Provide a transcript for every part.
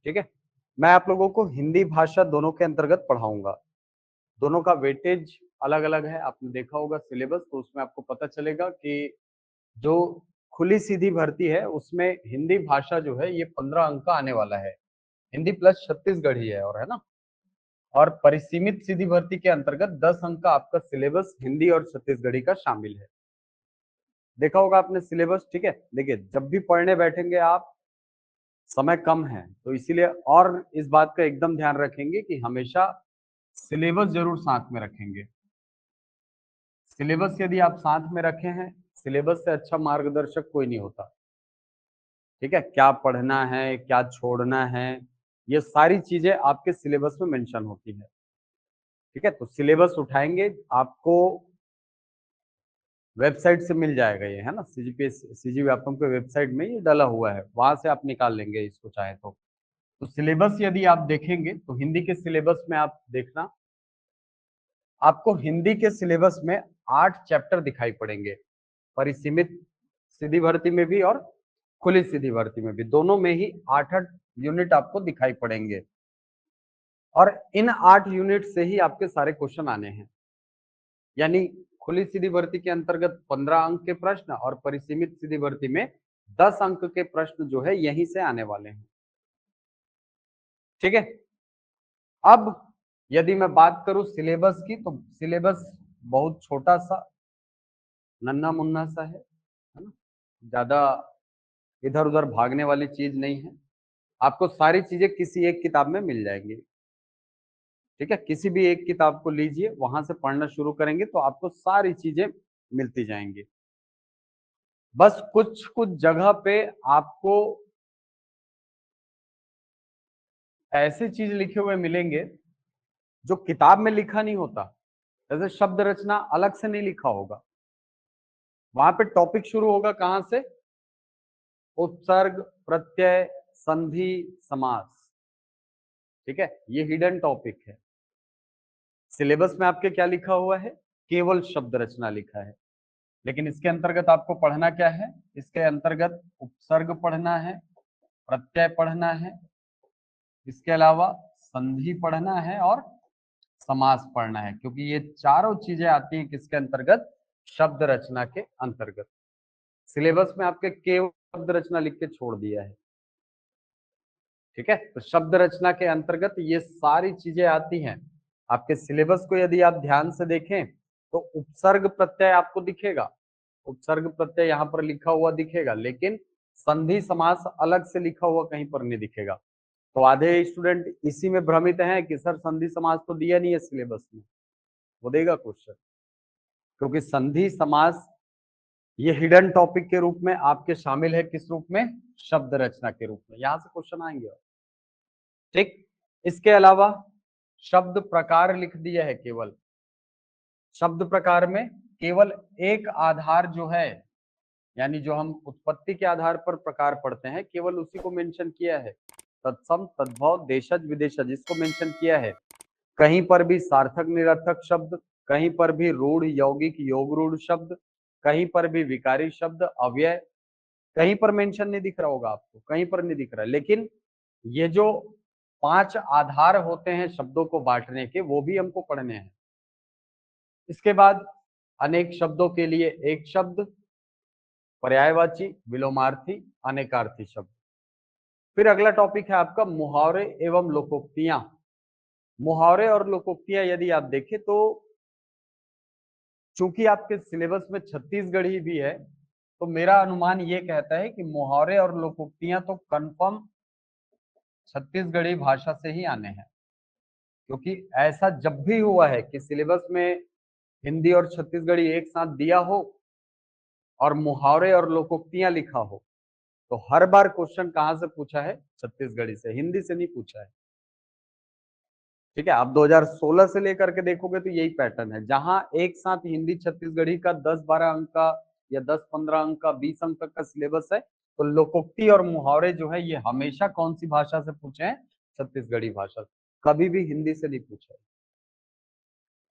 ठीक है। मैं आप लोगों को हिंदी भाषा दोनों के अंतर्गत पढ़ाऊंगा। दोनों का वेटेज अलग अलग है। आपने देखा होगा सिलेबस, तो उसमें आपको पता चलेगा कि जो खुली सीधी भर्ती है उसमें हिंदी भाषा जो है ये 15 अंक का आने वाला है। हिंदी प्लस छत्तीसगढ़ी है, और है ना। और परिसीमित सीधी भर्ती के अंतर्गत 10 अंक का आपका सिलेबस हिंदी और छत्तीसगढ़ी का शामिल है। देखा होगा आपने सिलेबस, ठीक है। देखिए, जब भी पढ़ने बैठेंगे आप, समय कम है तो इसीलिए और इस बात का एकदम ध्यान रखेंगे कि हमेशा सिलेबस जरूर साथ में रखेंगे। सिलेबस यदि आप साथ में रखे हैं, सिलेबस से अच्छा मार्गदर्शक कोई नहीं होता। ठीक है, क्या पढ़ना है, क्या छोड़ना है, ये सारी चीजें आपके सिलेबस में मेंशन होती है। ठीक है, तो सिलेबस उठाएंगे, आपको वेबसाइट से मिल जाएगा ये, है ना। सीजी व्यापम के वेबसाइट में ये डाला हुआ है, वहां से आप निकाल लेंगे इसको चाहे तो सिलेबस यदि आप देखेंगे तो हिंदी के सिलेबस में आप देखना, आपको हिंदी के सिलेबस में 8 चैप्टर दिखाई पड़ेंगे। परिसीमित सीधी भर्ती में भी और खुली सीधी भर्ती में भी, दोनों में ही 8-8 यूनिट आपको दिखाई पड़ेंगे। और इन 8 यूनिट से ही आपके सारे क्वेश्चन आने हैं। यानी खुली सीधी भर्ती के अंतर्गत 15 अंक के प्रश्न और परिसीमित सीधी भर्ती में 10 अंक के प्रश्न जो है यहीं से आने वाले हैं। ठीक है। अब यदि मैं बात करूं सिलेबस की, तो सिलेबस बहुत छोटा सा, नन्हा मुन्ना सा है ना। ज्यादा इधर उधर भागने वाली चीज नहीं है। आपको सारी चीजें किसी एक किताब में मिल जाएंगी। ठीक है, किसी भी एक किताब को लीजिए, वहां से पढ़ना शुरू करेंगे तो आपको सारी चीजें मिलती जाएंगी। बस कुछ कुछ जगह पे आपको ऐसी चीज लिखे हुए मिलेंगे जो किताब में लिखा नहीं होता। जैसे शब्द रचना अलग से नहीं लिखा होगा, वहां पे टॉपिक शुरू होगा कहां से, उपसर्ग, प्रत्यय, संधि, समास। ठीक है, ये हिडन टॉपिक है। सिलेबस में आपके क्या लिखा हुआ है, केवल शब्द रचना लिखा है। लेकिन इसके अंतर्गत आपको पढ़ना क्या है, इसके अंतर्गत उपसर्ग पढ़ना है, प्रत्यय पढ़ना है, इसके अलावा संधि पढ़ना है और समास पढ़ना है, क्योंकि ये चारों चीजें आती हैं किसके अंतर्गत, शब्द रचना के अंतर्गत। सिलेबस में आपके केवल शब्द रचना लिख के छोड़ दिया है। ठीक है, तो शब्द रचना के अंतर्गत ये सारी चीजें आती हैं। आपके सिलेबस को यदि आप ध्यान से देखें तो उपसर्ग प्रत्यय आपको दिखेगा, उपसर्ग प्रत्यय यहाँ पर लिखा हुआ दिखेगा, लेकिन संधि समास अलग से लिखा हुआ कहीं पर नहीं दिखेगा। तो आधे स्टूडेंट इसी में भ्रमित हैं कि सर संधि समास तो दिया नहीं है सिलेबस में। वो देगा क्वेश्चन, क्योंकि संधि समास ये हिडन टॉपिक के रूप में आपके शामिल है, किस रूप में, शब्द रचना के रूप में। यहां से क्वेश्चन आएंगे। ठीक, इसके अलावा शब्द प्रकार लिख दिया है केवल। शब्द प्रकार में केवल एक आधार जो है, यानी जो हम उत्पत्ति के आधार पर प्रकार पढ़ते हैं, केवल उसी को मेंशन किया है। तत्सम, तद्भव, देशज, विदेशज, इसको मेंशन किया है। कहीं पर भी सार्थक निरर्थक शब्द, कहीं पर भी रूढ़ यौगिक योग रूढ़ शब्द, कहीं पर भी विकारी शब्द, अव्यय, कहीं पर मेंशन नहीं दिख रहा होगा आपको, कहीं पर नहीं दिख रहा है। लेकिन ये जो 5 आधार होते हैं शब्दों को बांटने के, वो भी हमको पढ़ने हैं। इसके बाद अनेक शब्दों के लिए एक शब्द, पर्यायवाची, विलोमार्थी, अनेकार्थी शब्द। फिर अगला टॉपिक है आपका मुहावरे एवं लोकोक्तियां। मुहावरे और लोकोक्तियां यदि आप देखें तो चूंकि आपके सिलेबस में छत्तीसगढ़ी भी है, तो मेरा अनुमान ये कहता है कि मुहावरे और लोकोक्तियां तो कंफर्म छत्तीसगढ़ी भाषा से ही आने हैं। क्योंकि ऐसा जब भी हुआ है कि सिलेबस में हिंदी और छत्तीसगढ़ी एक साथ दिया हो और मुहावरे और लोकोक्तियां लिखा हो, तो हर बार क्वेश्चन कहां से पूछा है, छत्तीसगढ़ी से, हिंदी से नहीं पूछा है। ठीक है, आप 2016 से लेकर के देखोगे तो यही पैटर्न है, जहां एक साथ हिंदी छत्तीसगढ़ी का 10-12 अंक का या 10-15 अंक का 20 अंक का सिलेबस है, तो लोकोक्ति और मुहावरे जो है ये हमेशा कौन सी भाषा से पूछे हैं, छत्तीसगढ़ी भाषा से, कभी भी हिंदी से नहीं पूछे।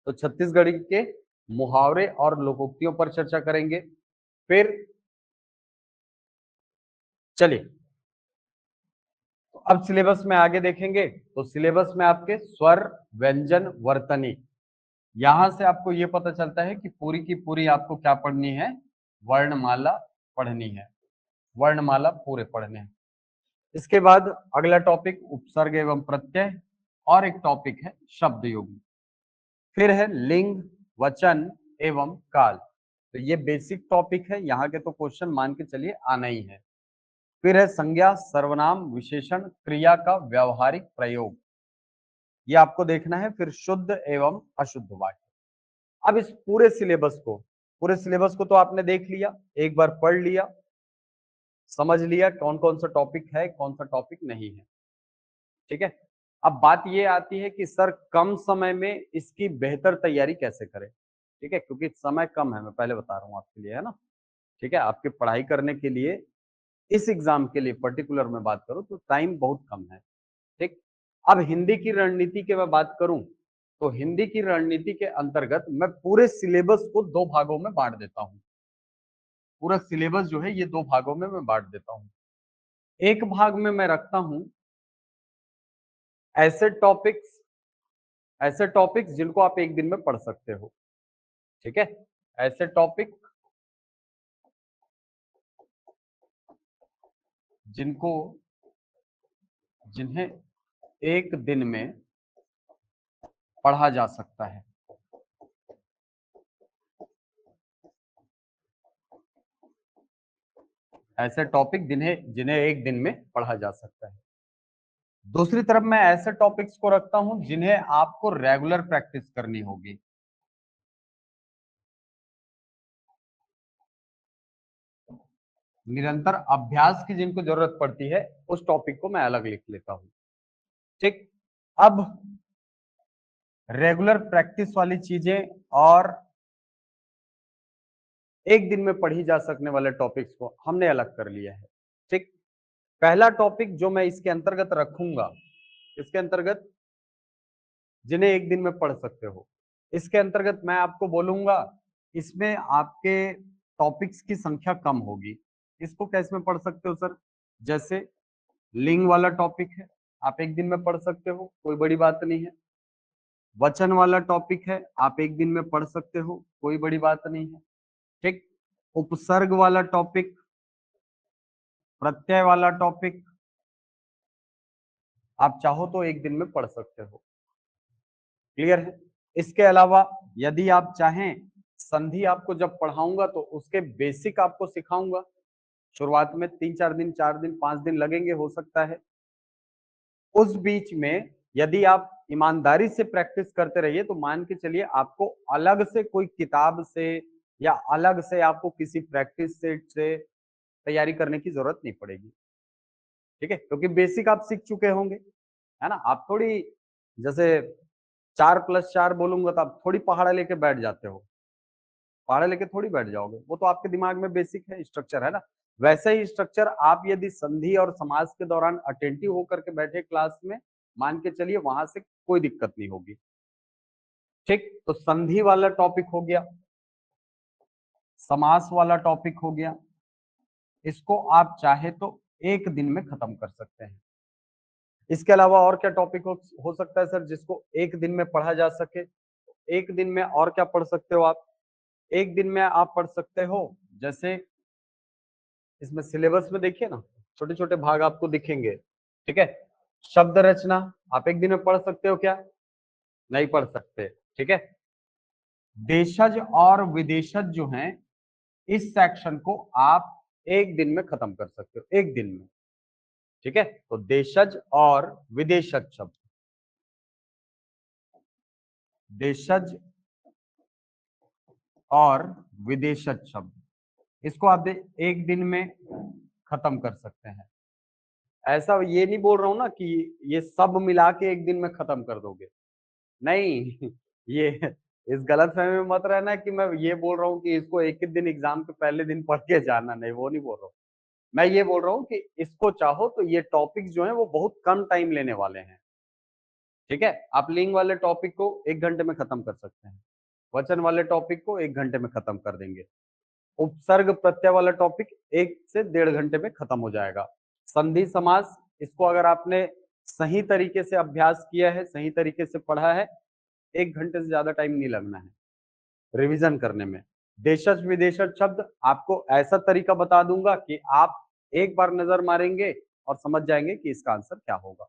तो छत्तीसगढ़ी के मुहावरे और लोकोक्तियों पर चर्चा करेंगे। फिर चलिए, तो अब सिलेबस में आगे देखेंगे तो सिलेबस में आपके स्वर, व्यंजन, वर्तनी, यहां से आपको ये पता चलता है कि पूरी की पूरी आपको क्या पढ़नी है, वर्णमाला पढ़नी है, वर्णमाला पूरे पढ़ने हैं। इसके बाद अगला टॉपिक उपसर्ग एवं प्रत्यय, और एक टॉपिक है शब्द युग्म, फिर है लिंग, वचन एवं काल। तो ये बेसिक टॉपिक है, यहाँ के तो क्वेश्चन मान के चलिए आना ही है। फिर है संज्ञा, सर्वनाम, विशेषण, क्रिया का व्यवहारिक प्रयोग, ये आपको देखना है। फिर शुद्ध एवं अशुद्ध वाक्य। अब इस पूरे सिलेबस को तो आपने देख लिया, एक बार पढ़ लिया, समझ लिया कौन कौन सा टॉपिक है, कौन सा टॉपिक नहीं है, ठीक है। अब बात ये आती है कि सर कम समय में इसकी बेहतर तैयारी कैसे करें, ठीक है, क्योंकि समय कम है, मैं पहले बता रहा हूँ आपके लिए, है ना, ठीक है। आपकी पढ़ाई करने के लिए, इस एग्जाम के लिए पर्टिकुलर में बात करूं तो टाइम बहुत कम है, ठीक। अब हिंदी की रणनीति की मैं बात करूं तो हिंदी की रणनीति के अंतर्गत मैं पूरे सिलेबस को दो भागों में बांट देता हूं। पूरा सिलेबस जो है ये दो भागों में मैं बांट देता हूं। एक भाग में मैं रखता हूं ऐसे टॉपिक्स, जिनको आप एक दिन में पढ़ सकते हो, ठीक है। ऐसे टॉपिक जिनको जिन्हें एक दिन में पढ़ा जा सकता है, ऐसे टॉपिक जिन्हें जिन्हें एक दिन में पढ़ा जा सकता है। दूसरी तरफ मैं ऐसे टॉपिक्स को रखता हूं जिन्हें आपको रेगुलर प्रैक्टिस करनी होगी। निरंतर अभ्यास की जिनको जरूरत पड़ती है, उस टॉपिक को मैं अलग लिख लेता हूं, ठीक। अब रेगुलर प्रैक्टिस वाली चीजें और एक दिन में पढ़ी जा सकने वाले टॉपिक्स को हमने अलग कर लिया है, ठीक। पहला टॉपिक जो मैं इसके अंतर्गत रखूंगा, इसके अंतर्गत जिन्हें एक दिन में पढ़ सकते हो, इसके अंतर्गत मैं आपको बोलूंगा इसमें आपके टॉपिक्स की संख्या कम होगी। इसको कैसे में पढ़ सकते हो सर, जैसे लिंग वाला टॉपिक है, आप एक दिन में पढ़ सकते हो, कोई बड़ी बात नहीं है। वचन वाला टॉपिक है, आप एक दिन में पढ़ सकते हो, कोई बड़ी बात नहीं है, ठीक। उपसर्ग वाला टॉपिक, प्रत्यय वाला टॉपिक, आप चाहो तो एक दिन में पढ़ सकते हो, क्लियर है। इसके अलावा यदि आप चाहें, संधि आपको जब पढ़ाऊंगा तो उसके बेसिक आपको सिखाऊंगा। शुरुआत में 3-4 दिन, 4 दिन, 5 दिन लगेंगे हो सकता है। उस बीच में यदि आप ईमानदारी से प्रैक्टिस करते रहिए तो मान के चलिए आपको अलग से कोई किताब से या अलग से आपको किसी प्रैक्टिस सेट से तैयारी करने की जरूरत नहीं पड़ेगी, ठीक है, क्योंकि बेसिक आप सीख चुके होंगे, है ना। आप थोड़ी, जैसे 4+4 बोलूंगा तो आप थोड़ी पहाड़ा लेके बैठ जाते हो, पहाड़ा लेके थोड़ी बैठ जाओगे, वो तो आपके दिमाग में बेसिक है, स्ट्रक्चर है ना। वैसे ही स्ट्रक्चर आप यदि संधि और समास के दौरान अटेंटिव होकर के बैठे क्लास में, मान के चलिए वहां से कोई दिक्कत नहीं होगी, ठीक। तो संधि वाला टॉपिक हो गया, समास वाला टॉपिक हो गया, इसको आप चाहे तो एक दिन में खत्म कर सकते हैं। इसके अलावा और क्या टॉपिक हो सकता है सर जिसको एक दिन में पढ़ा जा सके। एक दिन में और क्या पढ़ सकते हो आप, एक दिन में आप पढ़ सकते हो, जैसे इसमें सिलेबस में देखिए ना, छोटे छोटे भाग आपको दिखेंगे, ठीक है। शब्द रचना आप एक दिन में पढ़ सकते हो क्या, नहीं पढ़ सकते, ठीक है। देशज और विदेशज जो हैं, इस सेक्शन को आप एक दिन में खत्म कर सकते हो, एक दिन में, ठीक है। तो देशज और विदेशज शब्द, देशज और विदेशज शब्द, इसको आप एक दिन में खत्म कर सकते हैं। ऐसा ये नहीं बोल रहा हूं ना कि ये सब मिला के एक दिन में खत्म कर दोगे, नहीं ये इस गलत फहमी में मत रहना कि मैं ये बोल रहा हूँ कि इसको एक ही दिन एग्जाम के पहले दिन पढ़ के जाना, नहीं वो नहीं बोल रहा हूँ। मैं ये बोल रहा हूँ कि इसको चाहो तो ये टॉपिक जो है वो बहुत कम टाइम लेने वाले हैं, ठीक है। आप लिंग वाले टॉपिक को 1 घंटे में खत्म कर सकते हैं, वचन वाले टॉपिक को 1 घंटे में खत्म कर देंगे, उपसर्ग प्रत्यय वाला टॉपिक 1 से 1.5 घंटे में खत्म हो जाएगा, संधि समास इसको अगर आपने सही तरीके से अभ्यास किया है, सही तरीके से पढ़ा है, 1 घंटे से ज्यादा टाइम नहीं लगना है रिवीजन करने में। देशज विदेशज शब्द आपको ऐसा तरीका बता दूंगा कि आप एक बार नजर मारेंगे और समझ जाएंगे कि इसका आंसर क्या होगा।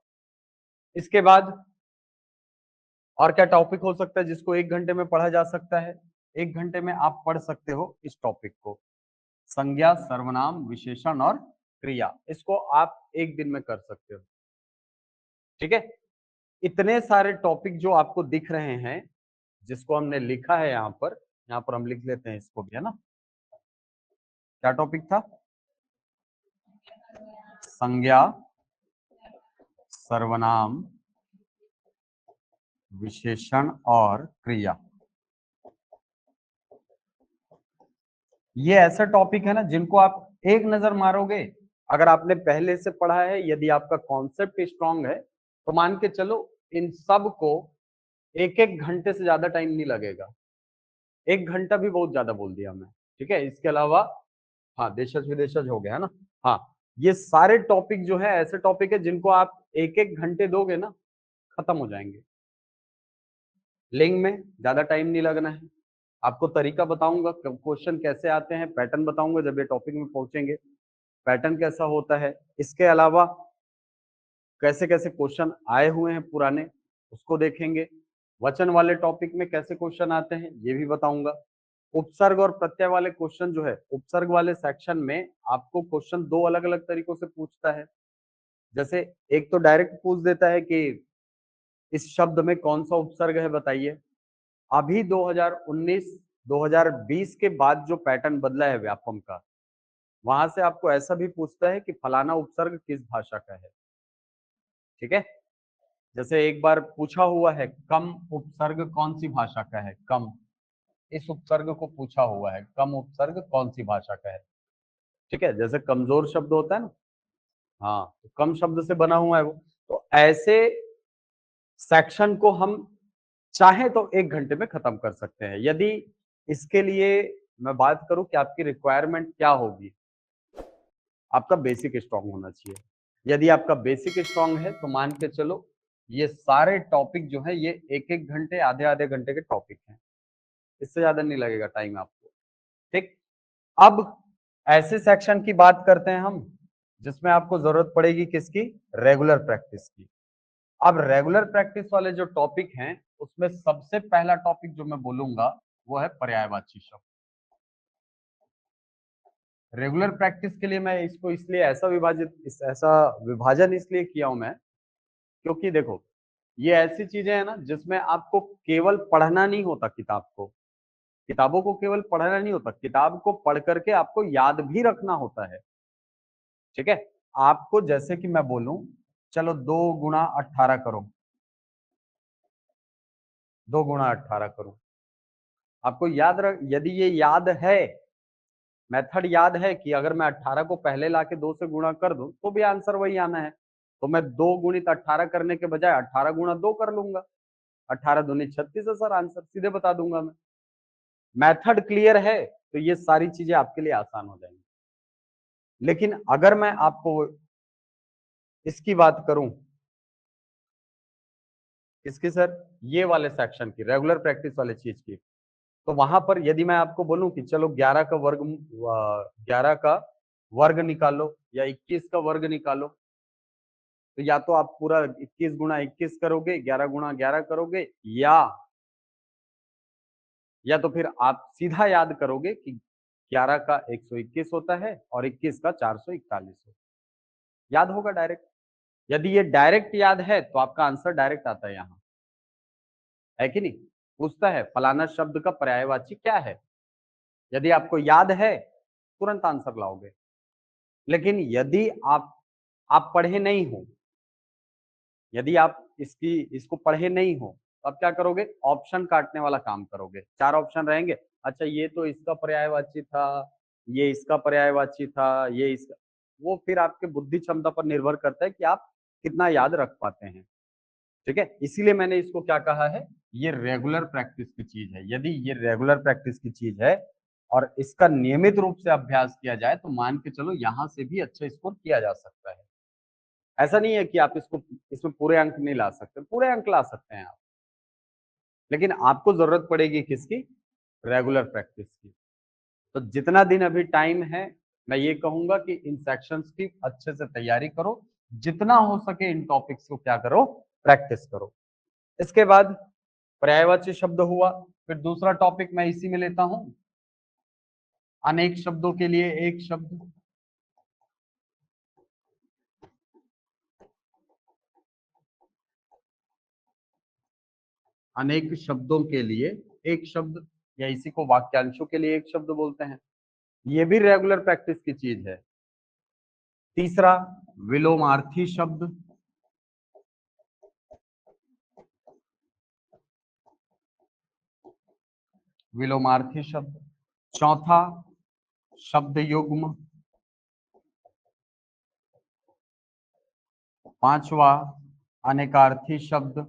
इसके बाद और क्या टॉपिक हो सकता है जिसको 1 घंटे में पढ़ा जा सकता है? 1 घंटे में आप पढ़ सकते हो इस टॉपिक को, संज्ञा, सर्वनाम, विशेषण और क्रिया। इसको आप 1 दिन में कर सकते हो। ठीक है, इतने सारे टॉपिक जो आपको दिख रहे हैं, जिसको हमने लिखा है यहाँ पर हम लिख लेते हैं इसको भी, है ना। क्या टॉपिक था? संज्ञा, सर्वनाम, विशेषण और क्रिया। ये ऐसा टॉपिक है ना जिनको आप एक नजर मारोगे, अगर आपने पहले से पढ़ा है, यदि आपका कॉन्सेप्ट स्ट्रांग है, तो मान के चलो इन सब को एक एक घंटे से ज्यादा टाइम नहीं लगेगा। 1 घंटा भी बहुत ज्यादा बोल दिया मैं। ठीक है, इसके अलावा हाँ, देशज विदेशज हो गया, है ना। हाँ, ये सारे टॉपिक जो है ऐसे टॉपिक है जिनको आप एक एक घंटे दोगे ना, खत्म हो जाएंगे। लिंक में ज्यादा टाइम नहीं लगना है। आपको तरीका बताऊंगा, क्वेश्चन कैसे आते हैं, पैटर्न बताऊंगा जब ये टॉपिक में पहुंचेंगे, पैटर्न कैसा होता है। इसके अलावा कैसे कैसे क्वेश्चन आए हुए हैं पुराने, उसको देखेंगे। वचन वाले टॉपिक में कैसे क्वेश्चन आते हैं ये भी बताऊंगा। उपसर्ग और प्रत्यय वाले क्वेश्चन जो है, उपसर्ग वाले सेक्शन में आपको क्वेश्चन 2 अलग अलग तरीकों से पूछता है। जैसे एक तो डायरेक्ट पूछ देता है कि इस शब्द में कौन सा उपसर्ग है बताइए। अभी 2019-2020 के बाद जो पैटर्न बदला है व्यापम का, वहां से आपको ऐसा भी पूछता है कि फलाना उपसर्ग किस भाषा का है। ठीक है, जैसे एक बार पूछा हुआ है, कम उपसर्ग कौन सी भाषा का है? कम, इस उपसर्ग को पूछा हुआ है, कम उपसर्ग कौन सी भाषा का है। ठीक है, जैसे कमजोर शब्द होता है ना, हाँ, तो कम शब्द से बना हुआ है वो। तो ऐसे सेक्शन को हम चाहे तो 1 घंटे में खत्म कर सकते हैं, यदि इसके लिए मैं बात करूं कि आपकी रिक्वायरमेंट क्या होगी। आपका बेसिक स्ट्रांग होना चाहिए। यदि आपका बेसिक स्ट्रांग है तो मान के चलो ये सारे टॉपिक जो है ये एक एक घंटे, आधे आधे घंटे के टॉपिक हैं, इससे ज्यादा नहीं लगेगा टाइम आपको। ठीक, अब ऐसे सेक्शन की बात करते हैं हम जिसमें आपको जरूरत पड़ेगी किसकी? रेगुलर प्रैक्टिस की। अब रेगुलर प्रैक्टिस वाले जो टॉपिक हैं उसमें सबसे पहला टॉपिक जो मैं बोलूंगा वो है पर्यायवाची शब्द। रेगुलर प्रैक्टिस के लिए मैं इसको इसलिए ऐसा विभाजन इसलिए किया हूं मैं, क्योंकि देखो ये ऐसी चीजें हैं ना जिसमें आपको केवल पढ़ना नहीं होता, किताबों को केवल पढ़ना नहीं होता, किताब को पढ़ करके आपको याद भी रखना होता है। ठीक है, आपको जैसे कि मैं बोलूं चलो 2 गुणा 18 करो, 2 गुणा 18 करो, आपको याद रख, यदि ये याद है, मेथड याद है कि अगर मैं 18 को पहले लाके 2 से गुणा कर दूं तो भी आंसर वही आना है, तो मैं 2 गुणित 18 करने के बजाय 18 गुणा 2 कर लूंगा। 18 दूनी 36 है सर, आंसर सीधे बता दूंगा मैं। मेथड क्लियर है तो ये सारी चीजें आपके लिए आसान हो जाएंगी। लेकिन अगर मैं आपको इसकी बात करूं, इसकी सर, ये वाले सेक्शन की, रेगुलर प्रैक्टिस वाले चीज की, तो वहां पर यदि मैं आपको बोलूं कि चलो 11 का वर्ग निकालो या 21 का वर्ग निकालो, तो या तो आप पूरा 21 गुणा 21 करोगे, 11 गुणा 11 करोगे, या तो फिर आप सीधा याद करोगे कि 11 का 121 होता है और 21 का 441 होता है। याद होगा डायरेक्ट। यदि ये डायरेक्ट याद है तो आपका आंसर डायरेक्ट आता है यहाँ, है कि नहीं। पूछता है फलाना शब्द का पर्यायवाची क्या है, यदि आपको याद है तुरंत आंसर लाओगे। लेकिन यदि आप पढ़े नहीं हो, यदि आप इसको पढ़े नहीं हो, तो आप क्या करोगे? ऑप्शन काटने वाला काम करोगे। 4 ऑप्शन रहेंगे, अच्छा ये तो इसका पर्यायवाची था, ये इसका पर्यायवाची था, ये इसका, वो फिर आपके बुद्धि क्षमता पर निर्भर करता है कि आप कितना याद रख पाते हैं। ठीक है, इसीलिए मैंने इसको क्या कहा है, ये रेगुलर प्रैक्टिस की चीज है। यदि ये रेगुलर प्रैक्टिस की चीज है और इसका नियमित रूप से अभ्यास किया जाए तो मान के चलो यहां से भी अच्छा स्कोर किया जा सकता है। ऐसा नहीं है कि आप इसमें पूरे अंक नहीं ला सकते, पूरे अंक ला सकते हैं आप, लेकिन आपको जरूरत पड़ेगी किसकी? रेगुलर प्रैक्टिस की। तो जितना दिन अभी टाइम है, मैं ये कहूंगा कि इन सेक्शंस की अच्छे से तैयारी करो, जितना हो सके इन टॉपिक्स को क्या करो? प्रैक्टिस करो। इसके बाद पर्यायवाची शब्द हुआ, फिर दूसरा टॉपिक मैं इसी में लेता हूं, अनेक शब्दों के लिए एक शब्द। अनेक शब्दों के लिए एक शब्द, या इसी को वाक्यांशों के लिए एक शब्द बोलते हैं। ये भी रेगुलर प्रैक्टिस की चीज है। तीसरा, विलोमार्थी शब्द। विलोमार्थी शब्द। चौथा, शब्द युग्म। पांचवा, अनेकार्थी शब्द।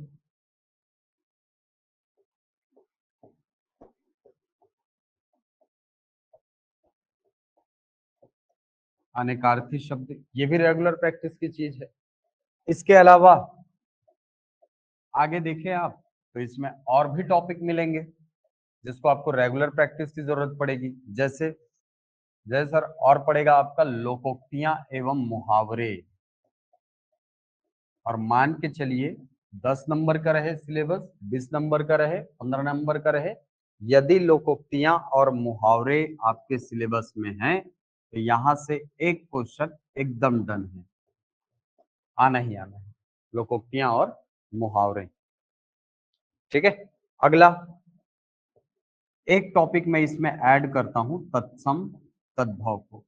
अनेकार्थी शब्द ये भी रेगुलर प्रैक्टिस की चीज है। इसके अलावा आगे देखें आप, तो इसमें और भी टॉपिक मिलेंगे जिसको आपको रेगुलर प्रैक्टिस की जरूरत पड़ेगी। जैसे जैसे सर, और पड़ेगा आपका लोकोक्तियां एवं मुहावरे। और मान के चलिए 10 नंबर का रहे सिलेबस, 20 नंबर का रहे, 15 नंबर का रहे, यदि लोकोक्तियां और मुहावरे आपके सिलेबस में हैं तो यहां से एक क्वेश्चन एकदम डन है, आना ही आना है, लोकोक्तियां और मुहावरे। ठीक है। अगला एक टॉपिक मैं इसमें ऐड करता हूं, तत्सम तद्भव को।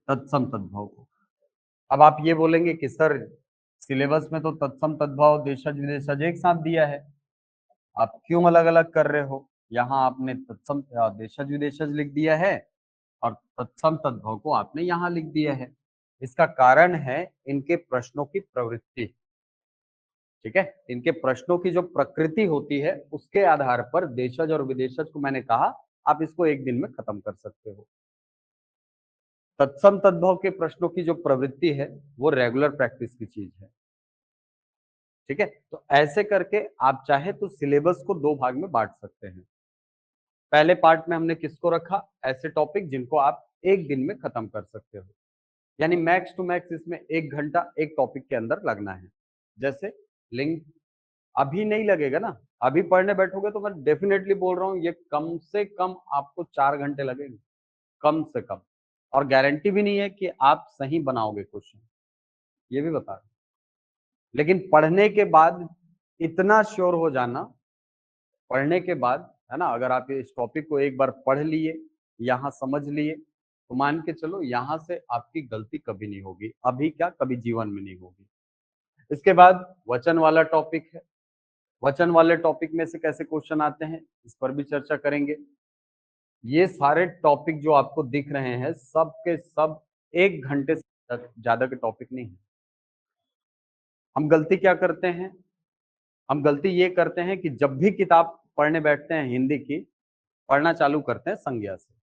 तत्सम तद्भव को। अब आप ये बोलेंगे कि सर सिलेबस में तो तत्सम तद्भव देशज विदेशज एक साथ दिया है, आप क्यों अलग अलग कर रहे हो? यहाँ आपने तत्सम देशज विदेशज लिख दिया है और तत्सम तद्भव को आपने यहाँ लिख दिया है। इसका कारण है इनके प्रश्नों की प्रवृत्ति। ठीक है, इनके प्रश्नों की जो प्रकृति होती है उसके आधार पर देशज और विदेशज को मैंने कहा आप इसको एक दिन में खत्म कर सकते हो। तत्सम तद्भव के प्रश्नों की जो प्रवृत्ति है वो रेगुलर प्रैक्टिस की चीज है। ठीक है, तो ऐसे करके आप चाहे तो सिलेबस को दो भाग में बांट सकते हैं। पहले पार्ट में हमने किसको रखा? ऐसे टॉपिक जिनको आप एक दिन में खत्म कर सकते हो, यानी मैक्स टू मैक्स इसमें 1 घंटा एक टॉपिक के अंदर लगना है। जैसे लिंग अभी नहीं लगेगा ना, अभी पढ़ने बैठोगे तो मैं डेफिनेटली बोल रहा हूँ ये कम से कम आपको 4 घंटे लगेंगे, कम से कम। और गारंटी भी नहीं है कि आप सही बनाओगे क्वेश्चन, ये भी बता रहा हूं। लेकिन पढ़ने के बाद इतना श्योर हो जाना, पढ़ने के बाद है ना, अगर आप इस टॉपिक को एक बार पढ़ लिए, यहाँ समझ लिए, तो मान के चलो यहाँ से आपकी गलती कभी नहीं होगी, अभी क्या कभी जीवन में नहीं होगी। इसके बाद वचन वाला टॉपिक है। वचन वाले टॉपिक में से कैसे क्वेश्चन आते हैं इस पर भी चर्चा करेंगे। ये सारे टॉपिक जो आपको दिख रहे हैं सब के सब 1 घंटे से ज्यादा के टॉपिक नहीं है। हम गलती क्या करते हैं? हम गलती ये करते हैं कि जब भी किताब पढ़ने बैठते हैं हिंदी की, पढ़ना चालू करते हैं संज्ञा से,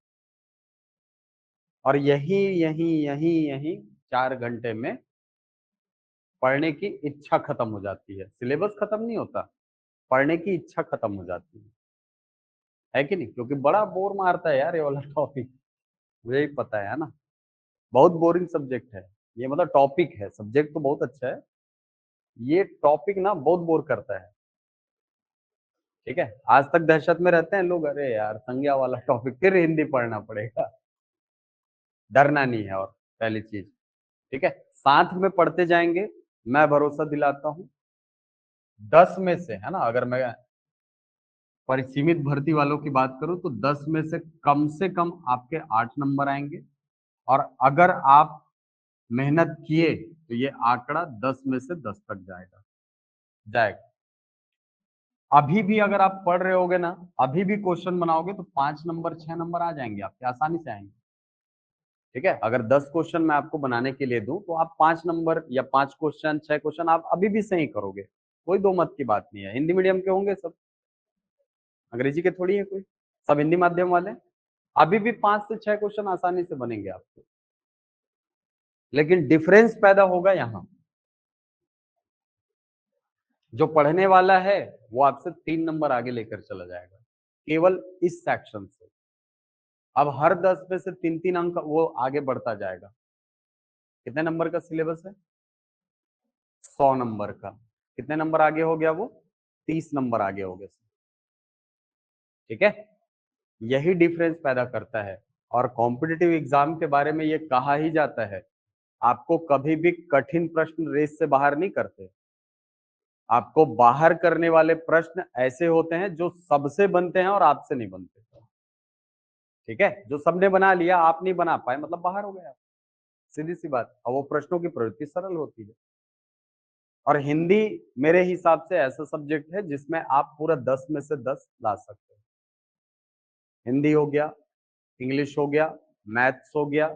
और यही यही यही यही 4 घंटे में पढ़ने की इच्छा खत्म हो जाती है। सिलेबस खत्म नहीं होता, पढ़ने की इच्छा खत्म हो जाती है कि नहीं? क्योंकि बड़ा बोर मारता है यार ये वाला टॉपिक, मुझे ही पता है ना, बहुत बोरिंग सब्जेक्ट है ये। मतलब टॉपिक है, सब्जेक्ट तो बहुत अच्छा है, ये टॉपिक ना बहुत बोर करता है। ठीक है, आज तक दहशत में रहते हैं लोग, अरे यार संज्ञा वाला टॉपिक फिर हिंदी पढ़ना पड़ेगा। डरना नहीं है, और पहली चीज, ठीक है, साथ में पढ़ते जाएंगे। मैं भरोसा दिलाता हूँ 10 में से, है ना, अगर मैं परिसीमित भर्ती वालों की बात करूं तो 10 में से कम आपके 8 नंबर आएंगे। और अगर आप मेहनत किए तो ये आंकड़ा 10 में से 10 तक जाएगा जाएगा। अभी भी अगर आप पढ़ रहे होगे ना, अभी भी क्वेश्चन बनाओगे तो 5 नंबर 6 नंबर आ जाएंगे आपके, आसानी से आएंगे। ठीक है, अगर 10 क्वेश्चन मैं आपको बनाने के लिए दूं तो आप 5 नंबर या 5 क्वेश्चन 6 क्वेश्चन आप अभी भी सही करोगे, कोई दो मत की बात नहीं है। हिंदी मीडियम के होंगे सब, अंग्रेजी के थोड़ी है कोई, सब हिंदी माध्यम वाले। अभी भी 5 से 6 क्वेश्चन आसानी से बनेंगे आपके। लेकिन डिफरेंस पैदा होगा यहां, जो पढ़ने वाला है वो आपसे 3 नंबर आगे लेकर चला जाएगा केवल इस सेक्शन से। अब हर 10 में से 3-3 अंक वो आगे बढ़ता जाएगा। कितने नंबर का सिलेबस है? 100 नंबर का। कितने नंबर आगे हो गया वो? 30 नंबर आगे हो गए। ठीक है, यही डिफरेंस पैदा करता है। और कॉम्पिटिटिव एग्जाम के बारे में ये कहा ही जाता है, आपको कभी भी कठिन प्रश्न रेस से बाहर नहीं करते। आपको बाहर करने वाले प्रश्न ऐसे होते हैं जो सबसे बनते हैं और आपसे नहीं बनते। ठीक है, जो सबने बना लिया आप नहीं बना पाए, मतलब बाहर हो गया, सीधी सी बात। और वो प्रश्नों की प्रवृत्ति सरल होती है। और हिंदी मेरे हिसाब से ऐसा सब्जेक्ट है जिसमें आप पूरा 10 में से 10 ला सकते हैं। हिंदी हो गया, इंग्लिश हो गया, मैथ्स हो गया,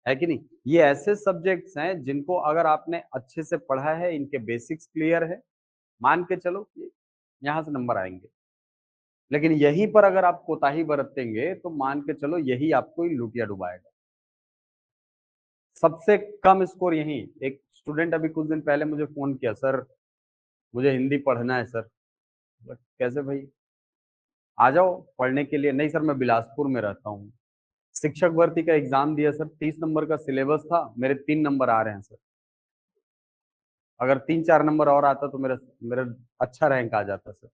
है कि नहीं? ये ऐसे सब्जेक्ट्स हैं जिनको अगर आपने अच्छे से पढ़ा है, इनके बेसिक्स क्लियर है, मान के चलो यहाँ से नंबर आएंगे। लेकिन यहीं पर अगर आप कोताही बरतेंगे तो मान के चलो यही आपको लुटिया डुबाएगा। सबसे कम स्कोर यही। एक स्टूडेंट अभी कुछ दिन पहले मुझे फोन किया, सर मुझे हिंदी पढ़ना है सर। कैसे भाई? आ जाओ पढ़ने के लिए। नहीं सर मैं बिलासपुर में रहता हूँ। शिक्षक भर्ती का एग्जाम दिया सर, 30 नंबर का सिलेबस था, मेरे 3 नंबर आ रहे हैं सर। अगर 3-4 नंबर और आता तो मेरा मेरा अच्छा रैंक आ जाता सर,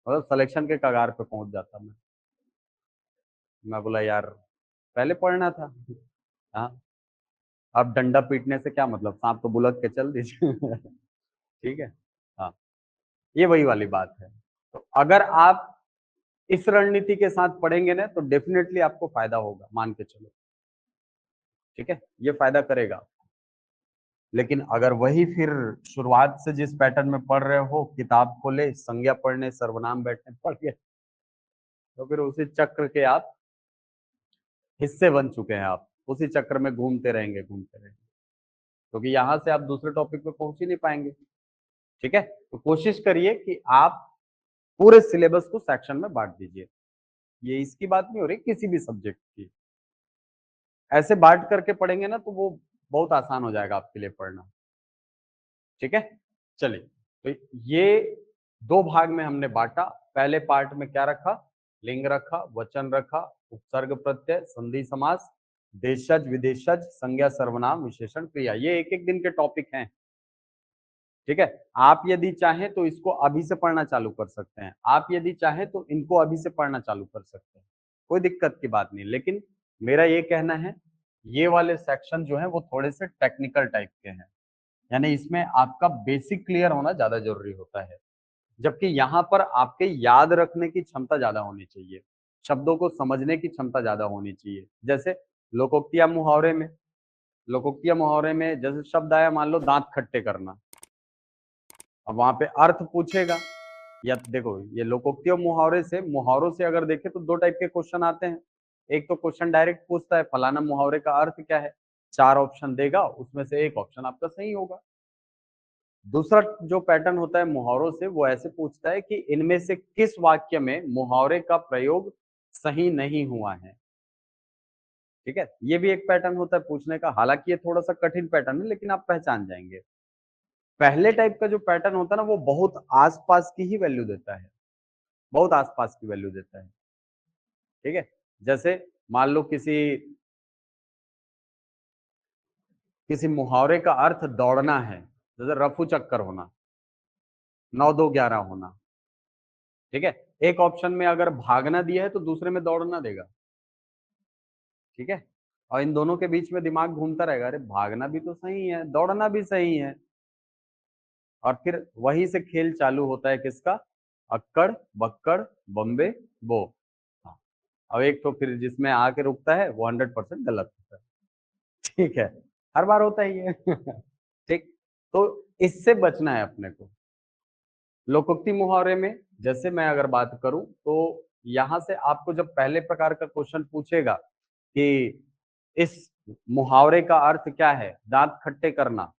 मतलब सिलेक्शन के कगार पे पहुंच जाता मैं बोला यार पहले पढ़ना था। हाँ, अब डंडा पीटने से क्या मतलब, सांप तो बुलक के चल दीजिए। ठीक है। हाँ, ये वही वाली बात है। तो अगर आप इस रणनीति के साथ पढ़ेंगे ना तो डेफिनेटली आपको फायदा होगा, मान के चलो। ठीक है, ये फायदा करेगा। लेकिन अगर वही फिर शुरुआत से जिस पैटर्न में पढ़ रहे हो, किताब खोले, संज्ञा पढ़ने, सर्वनाम बैठने पढ़ गए, तो फिर उसी चक्र के आप हिस्से बन चुके हैं। आप उसी चक्र में घूमते रहेंगे घूमते रहेंगे, क्योंकि यहाँ से आप दूसरे टॉपिक पे पहुंच ही नहीं पाएंगे। ठीक है, तो कोशिश करिए कि आप पूरे सिलेबस को सेक्शन में बांट दीजिए। ये इसकी बात नहीं हो रही, किसी भी सब्जेक्ट की। ऐसे बांट करके पढ़ेंगे ना तो वो बहुत आसान हो जाएगा आपके लिए पढ़ना। ठीक है, चलिए। तो ये 2 भाग में हमने बांटा। पहले पार्ट में क्या रखा? लिंग रखा, वचन रखा, उपसर्ग प्रत्यय, संधि समास, देशज विदेशज, संज्ञा सर्वनाम, विशेषण क्रिया। ये एक एक दिन के टॉपिक हैं। ठीक है, आप यदि चाहें तो इसको अभी से पढ़ना चालू कर सकते हैं, आप यदि चाहें तो इनको अभी से पढ़ना चालू कर सकते हैं, कोई दिक्कत की बात नहीं। लेकिन मेरा ये कहना है, ये वाले सेक्शन जो है वो थोड़े से टेक्निकल टाइप के हैं, यानी इसमें आपका बेसिक क्लियर होना ज्यादा जरूरी होता है। जबकि यहाँ पर आपके याद रखने की क्षमता ज्यादा होनी चाहिए, शब्दों को समझने की क्षमता ज्यादा होनी चाहिए। जैसे लोकोक्तिया मुहावरे में, लोकोक्तिया मुहावरे में जैसे शब्द आया, मान लो दांत खट्टे करना, अब वहां पे अर्थ पूछेगा। या देखो, ये लोकोक्ति और मुहावरों से अगर देखें तो 2 टाइप के क्वेश्चन आते हैं। एक तो क्वेश्चन डायरेक्ट पूछता है फलाना मुहावरे का अर्थ क्या है, 4 ऑप्शन देगा, उसमें से एक ऑप्शन आपका सही होगा। दूसरा जो पैटर्न होता है मुहावरों से, वो ऐसे पूछता है कि इनमें से किस वाक्य में मुहावरे का प्रयोग सही नहीं हुआ है। ठीक है, ये भी एक पैटर्न होता है पूछने का। हालांकि ये थोड़ा सा कठिन पैटर्न है, लेकिन आप पहचान जाएंगे। पहले टाइप का जो पैटर्न होता है ना, वो बहुत आसपास की ही वैल्यू देता है, बहुत आसपास की वैल्यू देता है। ठीक है, जैसे मान लो किसी किसी मुहावरे का अर्थ दौड़ना है, जैसे रफू चक्कर होना, 9-2-11 होना। ठीक है, एक ऑप्शन में अगर भागना दिया है तो दूसरे में दौड़ना देगा। ठीक है, और इन दोनों के बीच में दिमाग घूमता रहेगा, अरे भागना भी तो सही है, दौड़ना भी सही है। और फिर वहीं से खेल चालू होता है किसका? अक्कड़ बक्कड़ बम्बे बो। हाँ, अब एक तो फिर जिसमें आके रुकता है वो 100% गलत होता है। ठीक है, हर बार होता ही है। ठीक, तो इससे बचना है अपने को। लोकोक्ति मुहावरे में जैसे मैं अगर बात करूं तो यहां से आपको जब पहले प्रकार का क्वेश्चन पूछेगा कि इस मुहावरे का अर्थ क्या है, दांत खट्टे करना,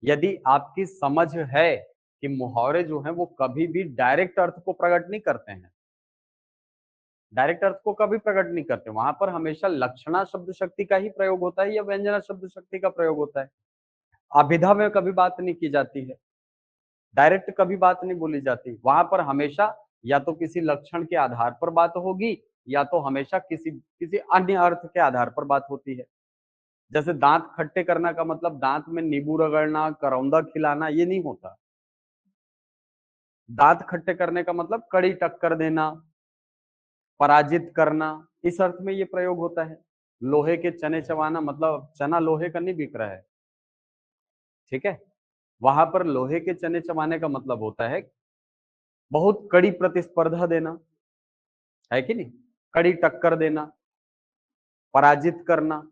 यदि आपकी समझ है कि मुहावरे जो हैं वो कभी भी डायरेक्ट अर्थ को प्रकट नहीं करते हैं, डायरेक्ट अर्थ को कभी प्रकट नहीं करते, वहां पर हमेशा लक्षणा शब्द शक्ति का ही प्रयोग होता है या व्यंजना शब्द शक्ति का प्रयोग होता है। अभिधा में कभी बात नहीं की जाती है, डायरेक्ट कभी बात नहीं बोली जाती, वहां पर हमेशा या तो किसी लक्षण के आधार पर बात होगी या तो हमेशा किसी किसी अन्य अर्थ के आधार पर बात होती है। जैसे दांत खट्टे करना का मतलब दांत में नींबू रगड़ना, करौंदा खिलाना, ये नहीं होता। दांत खट्टे करने का मतलब कड़ी टक्कर देना, पराजित करना, इस अर्थ में ये प्रयोग होता है। लोहे के चने चबाना मतलब चना लोहे का नहीं बिक रहा है, ठीक है। वहां पर लोहे के चने चबाने का मतलब होता है बहुत कड़ी प्रतिस्पर्धा देना, है कि नहीं, कड़ी टक्कर देना, पराजित करना,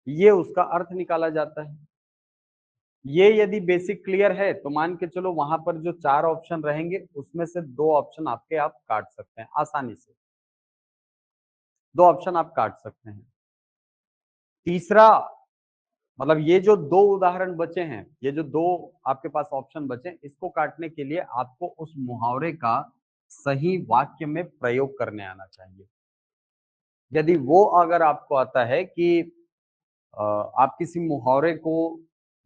ये उसका अर्थ निकाला जाता है। ये यदि बेसिक क्लियर है तो मान के चलो वहां पर जो 4 ऑप्शन रहेंगे उसमें से 2 ऑप्शन आपके आप काट सकते हैं आसानी से, 2 ऑप्शन आप काट सकते हैं। तीसरा मतलब ये जो 2 उदाहरण बचे हैं, ये जो 2 आपके पास ऑप्शन बचे, इसको काटने के लिए आपको उस मुहावरे का सही वाक्य में प्रयोग करने आना चाहिए। यदि वो अगर आपको आता है कि आप किसी मुहावरे को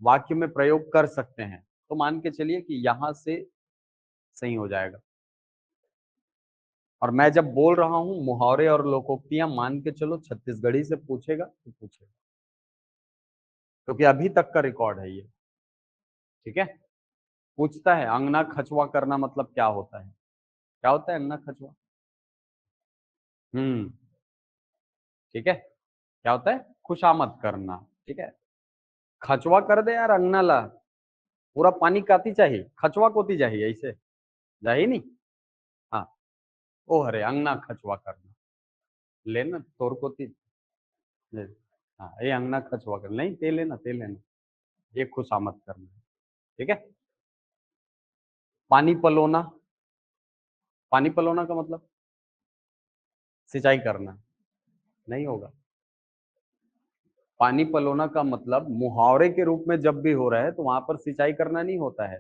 वाक्य में प्रयोग कर सकते हैं, तो मान के चलिए कि यहां से सही हो जाएगा। और मैं जब बोल रहा हूं मुहावरे और लोकोक्तियां, मान के चलो छत्तीसगढ़ी से पूछेगा तो पूछेगा, क्योंकि अभी तक का रिकॉर्ड है ये, ठीक है। पूछता है अंगना खचवा करना मतलब क्या होता है, क्या होता है अंगना खचवा? ठीक है, क्या होता है? खुशामद करना, ठीक है। खचवा कर दे यार अंगना ला, पूरा पानी काती चाहिए, खचवा कोती चाहिए ऐसे जाही नहीं। हाँ, ओ हरे अंगना खचवा करना, लेना तोर कोती ले। हाँ, ये अंगना खचवा कर नहीं, ते लेना, ये खुशामद करना, ठीक है। पानी पलोना, पानी पलोना का मतलब सिंचाई करना, नहीं होगा। पानी पलोना का मतलब मुहावरे के रूप में जब भी हो रहा है तो वहां पर सिंचाई करना नहीं होता है।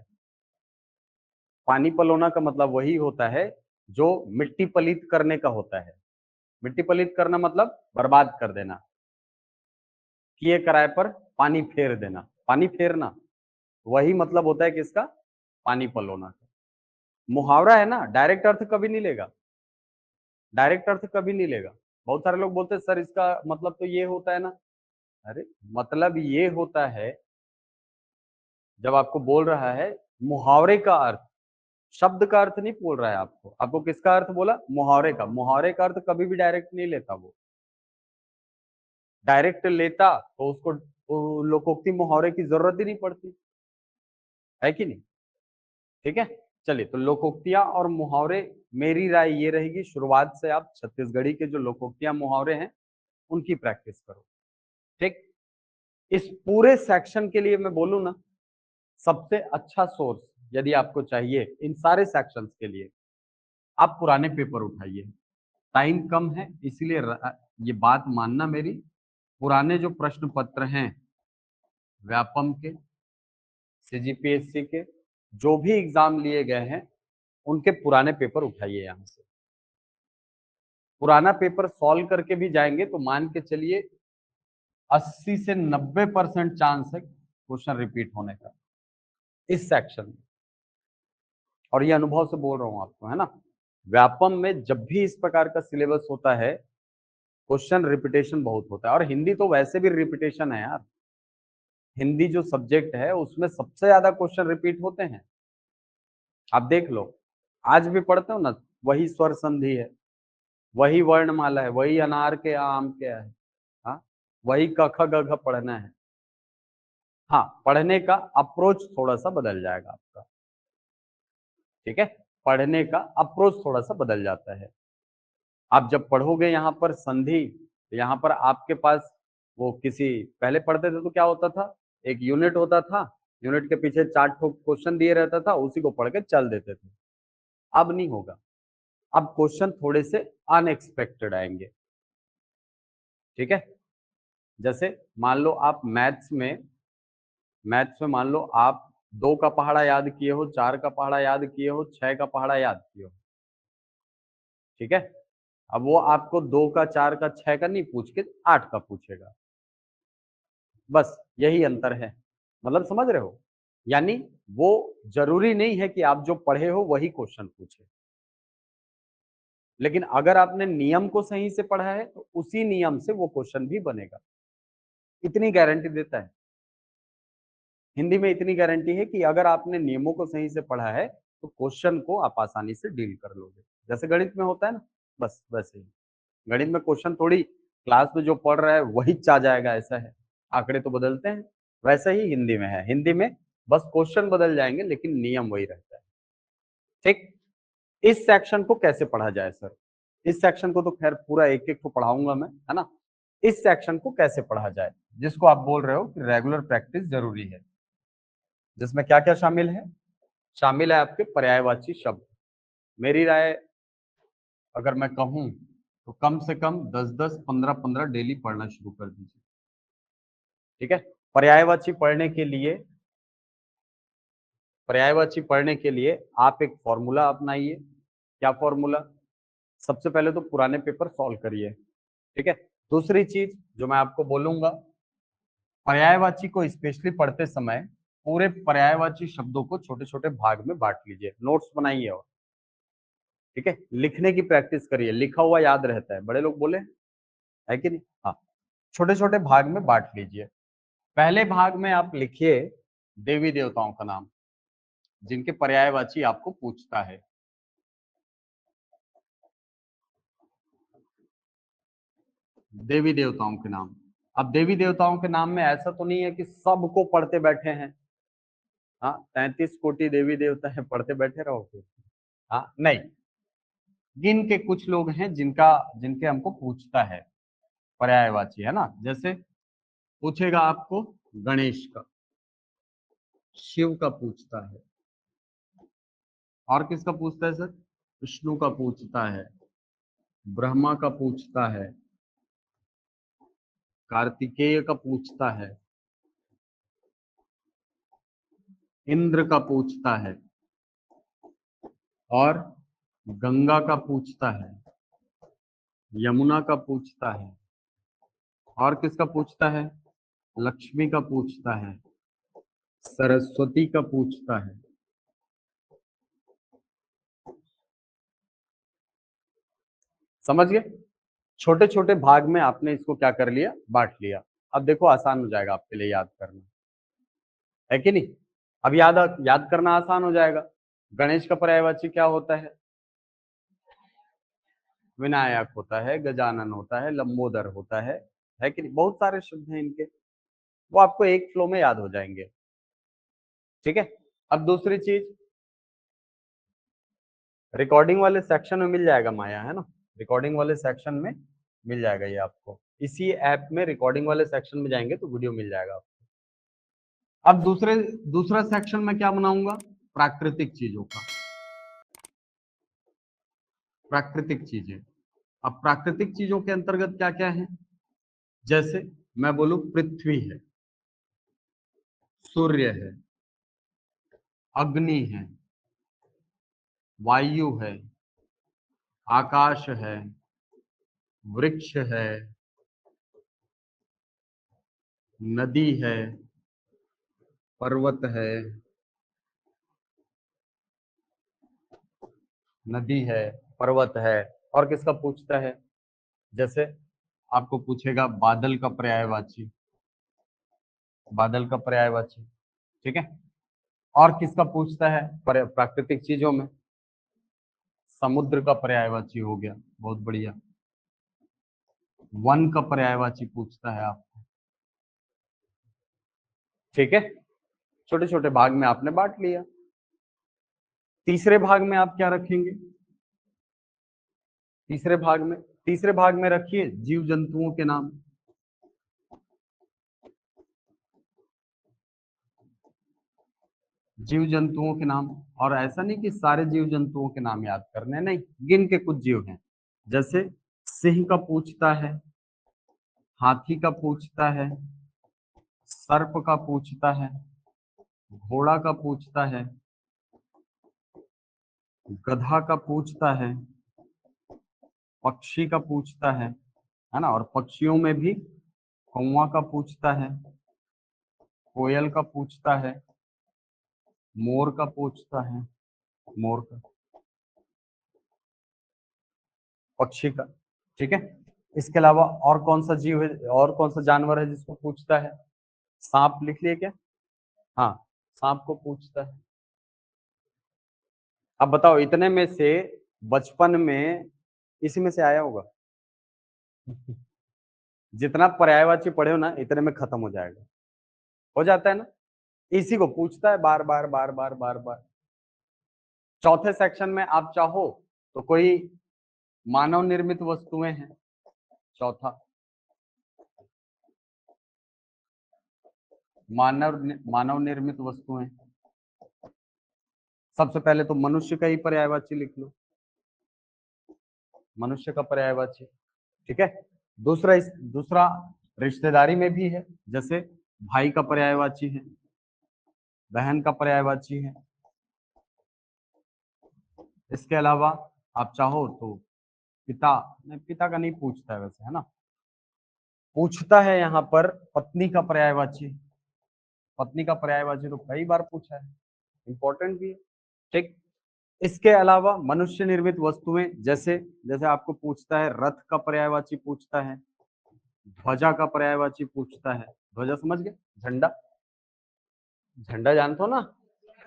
पानी पलोना का मतलब वही होता है जो मिट्टी पलीत करने का होता है। मिट्टी पलीत करना मतलब बर्बाद कर देना, किए कराए पर पानी फेर देना, पानी फेरना, वही मतलब होता है किसका? पानी पलोना का। मुहावरा है ना, डायरेक्ट अर्थ कभी नहीं लेगा, डायरेक्ट अर्थ कभी नहीं लेगा। बहुत सारे लोग बोलते हैं सर इसका मतलब तो ये होता है ना, अरे मतलब ये होता है जब आपको बोल रहा है मुहावरे का अर्थ, शब्द का अर्थ नहीं बोल रहा है आपको, आपको किसका अर्थ बोला? मुहावरे का। मुहावरे का अर्थ कभी भी डायरेक्ट नहीं लेता वो, डायरेक्ट लेता तो उसको लोकोक्ति मुहावरे की जरूरत ही नहीं पड़ती, है कि नहीं, ठीक है। चलिए, तो लोकोक्तियां और मुहावरे, मेरी राय ये रहेगी शुरुआत से आप छत्तीसगढ़ी के जो लोकोक्तियां मुहावरे हैं उनकी प्रैक्टिस करो, ठीक। इस पूरे सेक्शन के लिए मैं बोलूं ना, सबसे अच्छा सोर्स यदि आपको चाहिए इन सारे सेक्शंस के लिए, आप पुराने पेपर उठाइए। टाइम कम है इसलिए ये बात मानना मेरी, पुराने जो प्रश्न पत्र हैं व्यापम के, सीजीपीएससी के, जो भी एग्जाम लिए गए हैं उनके पुराने पेपर उठाइए। यहाँ से पुराना पेपर सॉल्व करके भी जाएंगे तो मान के चलिए 80 से 90% चांस है क्वेश्चन रिपीट होने का इस सेक्शन में। और ये अनुभव से बोल रहा हूं आपको, है ना। व्यापम में जब भी इस प्रकार का सिलेबस होता है क्वेश्चन रिपीटेशन बहुत होता है, और हिंदी तो वैसे भी रिपीटेशन है यार। हिंदी जो सब्जेक्ट है उसमें सबसे ज्यादा क्वेश्चन रिपीट होते हैं। आप देख लो, आज भी पढ़ते हो ना, वही स्वर संधि है, वही वर्णमाला है, वही अनार के आम के है, हाँ, वही क ख ग घ पढ़ना है। हाँ, पढ़ने का अप्रोच थोड़ा सा बदल जाएगा आपका, ठीक है। पढ़ने का अप्रोच थोड़ा सा बदल जाता है। आप जब पढ़ोगे यहाँ पर संधि, तो यहाँ पर आपके पास वो किसी, पहले पढ़ते थे तो क्या होता था, एक यूनिट होता था, यूनिट के पीछे 4 क्वेश्चन दिए रहता था, उसी को पढ़ के चल देते थे। अब नहीं होगा, अब क्वेश्चन थोड़े से अनएक्सपेक्टेड आएंगे, ठीक है। जैसे मान लो आप मैथ्स में मान लो आप 2 का पहाड़ा याद किए हो, 4 का पहाड़ा याद किए हो, 6 का पहाड़ा याद किए हो, ठीक है। अब वो आपको 2 का, 4 का, 6 का नहीं पूछ के 8 का पूछेगा। बस यही अंतर है। मतलब समझ रहे हो? यानी वो जरूरी नहीं है कि आप जो पढ़े हो वही क्वेश्चन पूछे, लेकिन अगर आपने नियम को सही से पढ़ा है तो उसी नियम से वो क्वेश्चन भी बनेगा। इतनी गारंटी देता है। हिंदी में इतनी गारंटी है कि अगर आपने नियमों को सही से पढ़ा है तो क्वेश्चन को आप आसानी से डील कर लोगे। जैसे गणित में होता है ना, बस वैसे ही। गणित में क्वेश्चन थोड़ी क्लास में जो पढ़ रहा है वही आ जाएगा, ऐसा है। आंकड़े तो बदलते हैं। वैसे ही हिंदी में है। हिंदी में बस क्वेश्चन बदल जाएंगे लेकिन नियम वही रहता है। ठीक। इस सेक्शन को कैसे पढ़ा जाए सर? इस सेक्शन को तो खैर पूरा एक एक को पढ़ाऊंगा मैं, है ना। इस सेक्शन को कैसे पढ़ा जाए, जिसको आप बोल रहे हो कि रेगुलर प्रैक्टिस जरूरी है, जिसमें क्या क्या शामिल है? शामिल है आपके पर्यायवाची शब्द। मेरी राय अगर मैं कहूं तो कम से कम 10-10, 15-15 डेली पढ़ना शुरू कर दीजिए। ठीक है। पर्यायवाची पढ़ने के लिए पर्यायवाची पढ़ने के लिए आप एक फॉर्मूला अपनाइए। क्या फॉर्मूला? सबसे पहले तो पुराने पेपर सॉल्व करिए। ठीक है। दूसरी चीज जो मैं आपको बोलूंगा, पर्यायवाची को स्पेशली पढ़ते समय पूरे पर्यायवाची शब्दों को छोटे छोटे भाग में बांट लीजिए, नोट्स बनाइए। और ठीक है, लिखने की प्रैक्टिस करिए, लिखा हुआ याद रहता है, बड़े लोग बोले है कि नहीं। हाँ, छोटे छोटे भाग में बांट लीजिए। पहले भाग में आप लिखिए देवी देवताओं का नाम, जिनके पर्यायवाची आपको पूछता है। देवी देवताओं के नाम। अब देवी देवताओं के नाम में ऐसा तो नहीं है कि सबको पढ़ते बैठे हैं। हाँ, 33 कोटि देवी देवता है, पढ़ते बैठे रहोगे? हाँ नहीं, गिन के कुछ लोग हैं जिनके हमको पूछता है पर्यायवाची, है ना। जैसे पूछेगा आपको गणेश का, शिव का पूछता है, और किसका पूछता है सर? विष्णु का पूछता है, ब्रह्मा का पूछता है, कार्तिकेय का पूछता है, इंद्र का पूछता है, और गंगा का पूछता है, यमुना का पूछता है, और किसका पूछता है? लक्ष्मी का पूछता है, सरस्वती का पूछता है। समझ गए? छोटे छोटे भाग में आपने इसको क्या कर लिया? बांट लिया। अब देखो आसान हो जाएगा आपके लिए याद करना, है कि नहीं। अब याद करना आसान हो जाएगा। गणेश का पर्यायवाची क्या होता है? विनायक होता है, गजानन होता है, लंबोदर होता है कि नहीं। बहुत सारे शब्द हैं इनके, वो आपको एक फ्लो में याद हो जाएंगे। ठीक है। अब दूसरी चीज, रिकॉर्डिंग वाले सेक्शन में मिल जाएगा माया, है ना। रिकॉर्डिंग वाले सेक्शन में मिल जाएगा ये आपको। इसी ऐप में रिकॉर्डिंग वाले सेक्शन में जाएंगे तो वीडियो मिल जाएगा आपको। अब दूसरा सेक्शन में क्या बनाऊंगा? प्राकृतिक चीजों का। प्राकृतिक चीजें। अब प्राकृतिक चीजों के अंतर्गत क्या क्या है? जैसे मैं बोलूं पृथ्वी है, सूर्य है, अग्नि है, वायु है, आकाश है, वृक्ष है, नदी है, पर्वत है, नदी है, पर्वत है, और किसका पूछता है? जैसे आपको पूछेगा बादल का पर्यायवाची, बादल का पर्यायवाची। ठीक है। और किसका पूछता है प्राकृतिक चीजों में? समुद्र का पर्यायवाची हो गया, बहुत बढ़िया। वन का पर्यायवाची पूछता है आप। ठीक है। छोटे छोटे भाग में आपने बांट लिया। तीसरे भाग में आप क्या रखेंगे? तीसरे भाग में रखिए जीव जंतुओं के नाम। जीव जंतुओं के नाम। और ऐसा नहीं कि सारे जीव जंतुओं के नाम याद करने, नहीं, गिन के कुछ जीव हैं। जैसे सिंह का पूछता है, हाथी का पूछता है, सर्प का पूछता है, घोड़ा का पूछता है, गधा का पूछता है, पक्षी का पूछता है ना, और पक्षियों में भी कौवा का पूछता है, कोयल का पूछता है, मोर का पूछता है, मोर का, पक्षी का। ठीक है, इसके अलावा और कौन सा जीव है, और कौन सा जानवर है जिसको पूछता है? सांप लिख लिए क्या? हाँ, सांप को पूछता है। अब बताओ, इतने में से बचपन में इसी में से आया होगा? जितना पर्यायवाची पढ़े हो ना, इतने में खत्म हो जाएगा, हो जाता है ना। इसी को पूछता है बार बार बार बार बार बार। चौथे सेक्शन में आप चाहो तो कोई मानव निर्मित वस्तुएं हैं, चौथा मानव निर्मित वस्तुएं। सबसे पहले तो मनुष्य का ही पर्यायवाची लिख लो, मनुष्य का पर्यायवाची। ठीक है, दूसरा रिश्तेदारी में भी है, जैसे भाई का पर्यायवाची है, बहन का पर्यायवाची है। इसके अलावा आप चाहो तो पिता, नहीं पिता का नहीं पूछता है वैसे, है ना। पूछता है यहाँ पर पत्नी का पर्यायवाची, पत्नी का पर्यायवाची तो कई बार पूछा है, इंपॉर्टेंट भी है। ठीक, इसके अलावा मनुष्य निर्मित वस्तुएं, जैसे जैसे आपको पूछता है रथ का पर्यायवाची पूछता है, ध्वजा का पर्यायवाची पूछता है, ध्वजा समझ गए, झंडा, झंडा जानते हो ना।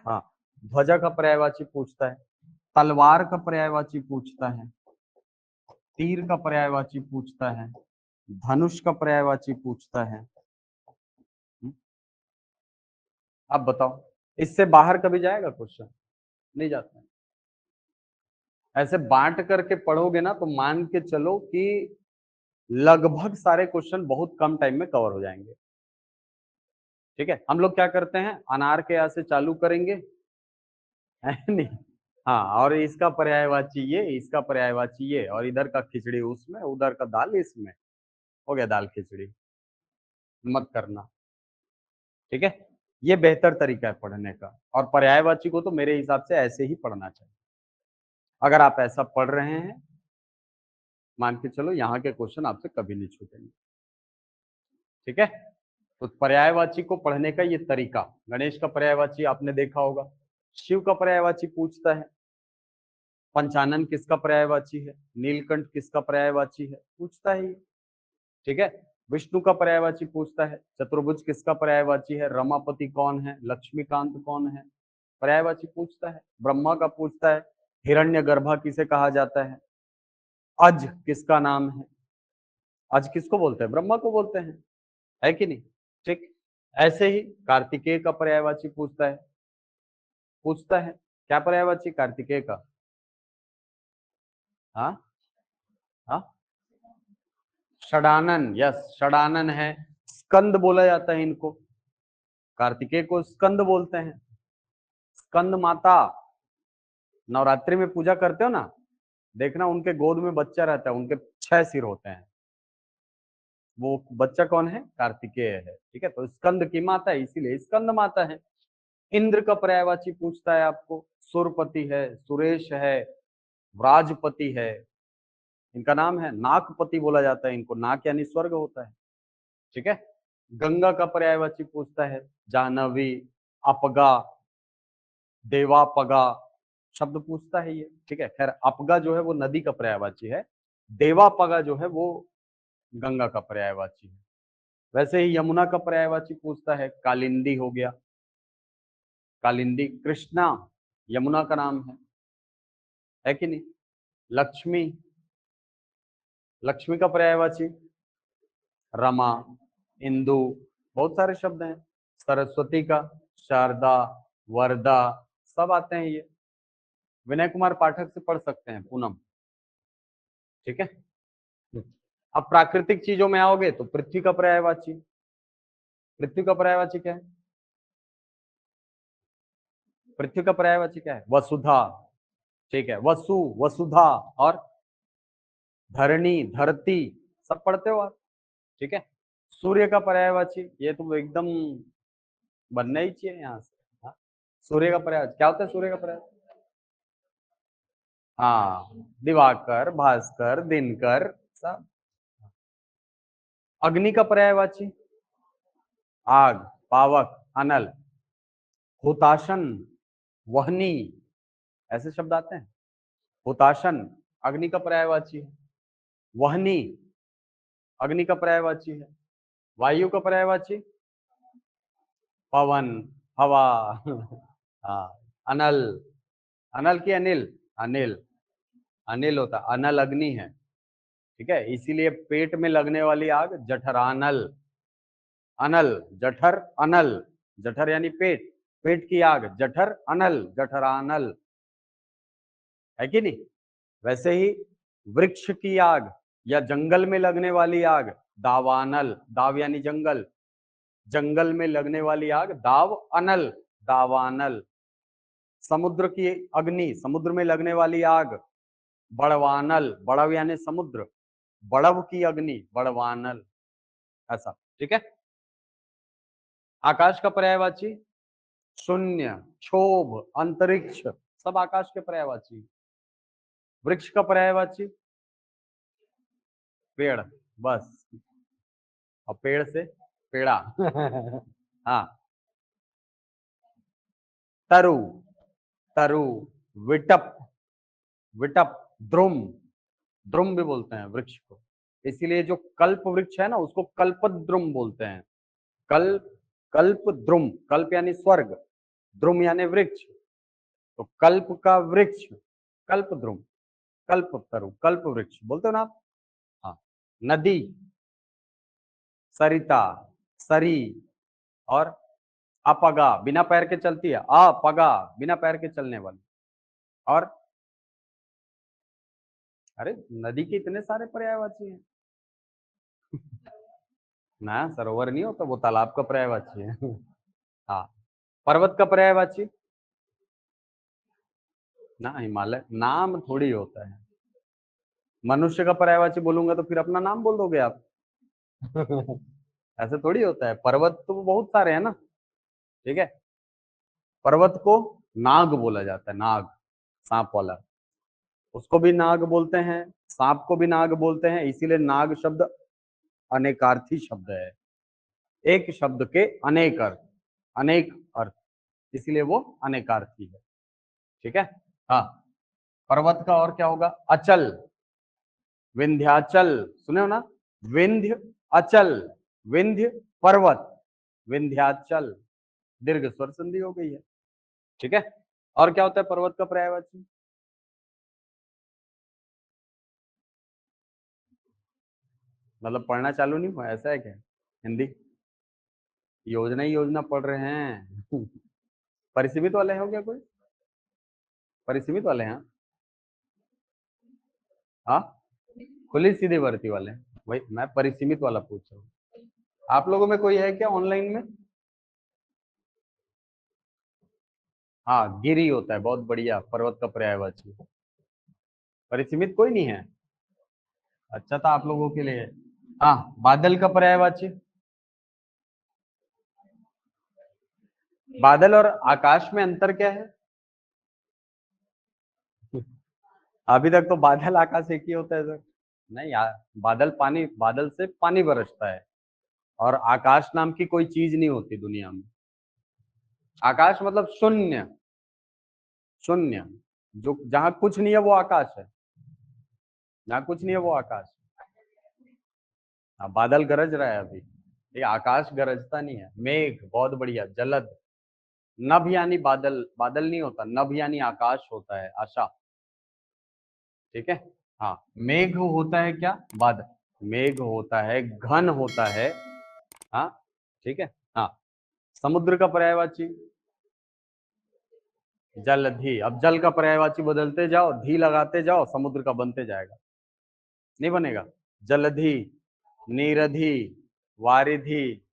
हाँ, ध्वजा का पर्यायवाची पूछता है, तलवार का पर्यायवाची पूछता है, तीर का पर्यायवाची पूछता है, धनुष का पर्यायवाची पूछता है। अब बताओ, इससे बाहर कभी जाएगा क्वेश्चन? नहीं जाता है। ऐसे बांट करके पढ़ोगे ना तो मान के चलो कि लगभग सारे क्वेश्चन बहुत कम टाइम में कवर हो जाएंगे। ठीक है, हम लोग क्या करते हैं, अनार के यहाँ से चालू करेंगे, है नहीं। हाँ, और इसका पर्यायवाची ये, इसका पर्यायवाची ये, और इधर का खिचड़ी उसमें, उधर का दाल इसमें, हो गया दाल खिचड़ी। मत करना, ठीक है। ये बेहतर तरीका है पढ़ने का, और पर्यायवाची को तो मेरे हिसाब से ऐसे ही पढ़ना चाहिए। अगर आप ऐसा पढ़ रहे हैं, मान के चलो यहाँ के क्वेश्चन आपसे कभी नहीं छूटेंगे। ठीक है, तो पर्यायवाची को पढ़ने का ये तरीका, गणेश का पर्यायवाची आपने देखा होगा, शिव का पर्यायवाची पूछता है, पंचानन किसका पर्यायवाची है, नीलकंठ किसका पर्यायवाची है, पूछता है ये। ठीक है, विष्णु का पर्यायवाची पूछता है, चतुर्भुज किसका पर्यायवाची है, रमापति कौन है, लक्ष्मीकांत कौन है, पर्यायवाची पूछता है। ब्रह्मा का पूछता है, हिरण्यगर्भा किसे कहा जाता है, अज किसका नाम है, अज किसको बोलते हैं, ब्रह्मा को बोलते हैं, है कि नहीं। ठीक, ऐसे ही कार्तिकेय का पर्यायवाची पूछता है, क्या पर्यायवाची कार्तिकेय का? हाँ हाँ, षडानन, यस षडानन है, स्कंद बोला जाता है इनको, कार्तिकेय को स्कंद बोलते हैं। स्कंद माता, नवरात्रि में पूजा करते हो ना, देखना उनके गोद में बच्चा रहता है, उनके 6 सिर होते हैं, वो बच्चा कौन है, कार्तिकेय है। ठीक है, तो स्कंद की माता है, इसीलिए स्कंद माता है। इंद्र का पर्यायवाची पूछता है आपको, सुरपति है, सुरेश है, व्राजपति है, इनका नाम है, नागपति बोला जाता है इनको, नाक यानी स्वर्ग होता है। ठीक है, गंगा का पर्यायवाची पूछता है, जाह्नवी, अपगा, देवापगा, शब्द पूछता है ये। ठीक है, खैर अपगा जो है वो नदी का पर्यायवाची है, देवापगा जो है वो गंगा का पर्यायवाची है। वैसे ही यमुना का पर्यायवाची पूछता है, कालिंदी हो गया, कालिंदी, कृष्णा यमुना का नाम है कि नहीं। लक्ष्मी, लक्ष्मी का पर्यायवाची रमा, इंदु, बहुत सारे शब्द हैं। सरस्वती का शारदा, वरदा, सब आते हैं ये, विनय कुमार पाठक से पढ़ सकते हैं, पूनम। ठीक है, अब प्राकृतिक चीजों में आओगे तो पृथ्वी का पर्यायवाची, पृथ्वी का पर्यायवाची क्या है, पृथ्वी का पर्यायवाची क्या है, वसुधा। ठीक है, वसु, वसुधा, और धरणी, धरती, सब पढ़ते हो आप। ठीक है, सूर्य का पर्यायवाची, ये तो एकदम बनना ही चाहिए यहाँ से। हाँ? सूर्य का पर्यायवाची क्या होता है, सूर्य का पर्याय, हाँ, दिवाकर, भास्कर, दिनकर, सब। अग्नि का पर्यायवाची आग, पावक, अनल, हुताशन, वहनी, ऐसे शब्द आते हैं। हुताशन अग्नि का पर्यायवाची है। वहनी अग्नि का पर्यायवाची है। वायु का पर्यायवाची पवन, हवा। हाँ, अनल, अनल की अनिल, अनिल, अनिल होता, अनल अग्नि है। ठीक है, इसीलिए पेट में लगने वाली आग जठरानल। अनल, जठर, अनल, जठर यानी पेट, पेट की आग जठर अनल, जठरानल, है कि नहीं। वैसे ही वृक्ष की आग या जंगल में लगने वाली आग दावानल, दाव यानी जंगल, जंगल में लगने वाली आग दाव अनल, दावानल। समुद्र की अग्नि, समुद्र में लगने वाली आग बड़वानल, बड़व यानी समुद्र, बड़व की अग्नि बड़वानल, ऐसा। ठीक है। आकाश का पर्यायवाची शून्य, क्षोभ, अंतरिक्ष, सब आकाश के पर्यायवाची। वृक्ष का पर्यायवाची पेड़, बस। और पेड़ से पेड़ा। हाँ, तरु, तरु, विटप, विटप, द्रुम, द्रुम भी बोलते हैं वृक्ष को। इसीलिए जो कल्प वृक्ष है ना, उसको कल्पद्रुम बोलते हैं। कल्प, कल्प द्रुम, कल्प यानी स्वर्ग, द्रुम यानी वृक्ष, तो कल्प का वृक्ष कल्प द्रुम, कल्प तरु, कल्प वृक्ष बोलते हो ना आप। हाँ, नदी सरिता, सरी, और अपगा बिना पैर के चलती है, अपगा बिना पैर के चलने वाली। और अरे नदी के इतने सारे पर्यायवाची हैं। ना, सरोवर नहीं होता, वो तालाब का पर्यायवाची है। हाँ, पर्वत का पर्यायवाची ना, हिमालय नाम थोड़ी होता है। मनुष्य का पर्यायवाची बोलूंगा तो फिर अपना नाम बोल दोगे आप। ऐसे थोड़ी होता है, पर्वत तो बहुत सारे हैं ना। ठीक है, पर्वत को नाग बोला जाता है, नाग, सांप वाला, उसको भी नाग बोलते हैं, सांप को भी नाग बोलते हैं। इसीलिए नाग शब्द अनेकार्थी शब्द है, एक शब्द के अनेक अर्थ, अनेक अर्थ, इसीलिए वो अनेकार्थी है। ठीक है। हाँ, पर्वत का और क्या होगा, अचल, विंध्याचल, सुने हो ना, विंध्य अचल, विंध्य पर्वत, विंध्याचल, दीर्घ स्वर संधि हो गई है। ठीक है। और क्या होता है पर्वत का पर्यायवाची, मतलब पढ़ना चालू नहीं हुआ, ऐसा है क्या हिंदी, योजना ही योजना पढ़ रहे हैं। परिसीमित वाले हो क्या कोई, परिसीमित वाले हैं। हाँ, खुली सीधी भर्ती वाले हैं। वही मैं परिसीमित वाला पूछ रहा हूँ। आप लोगों में कोई है क्या ऑनलाइन में। हाँ, गिरी होता है, बहुत बढ़िया, पर्वत का पर्यायवाची। परिसीमित कोई नहीं है, अच्छा था आप लोगों के लिए। हाँ, बादल का पर्यायवाची, बादल और आकाश में अंतर क्या है। अभी तक तो बादल आकाश एक ही होता है सर। नहीं यार, बादल पानी, बादल से पानी बरसता है, और आकाश नाम की कोई चीज नहीं होती दुनिया में। आकाश मतलब शून्य, शून्य, जो जहां कुछ नहीं है वो आकाश है, जहां कुछ नहीं है वो आकाश। हाँ, बादल गरज रहा है अभी, ये आकाश गरजता नहीं है। मेघ, बहुत बढ़िया, जलद, नभ यानी बादल, बादल नहीं होता, नभ यानी आकाश होता है, आशा। ठीक है। हाँ, मेघ होता है क्या, बादल, मेघ होता है, घन होता है। हाँ, ठीक है। हाँ, समुद्र का पर्यायवाची जलधि, अब जल का पर्यायवाची बदलते जाओ, धी लगाते जाओ, समुद्र का बनते जाएगा, नहीं बनेगा। जलधि, नीरधि, वारिधि,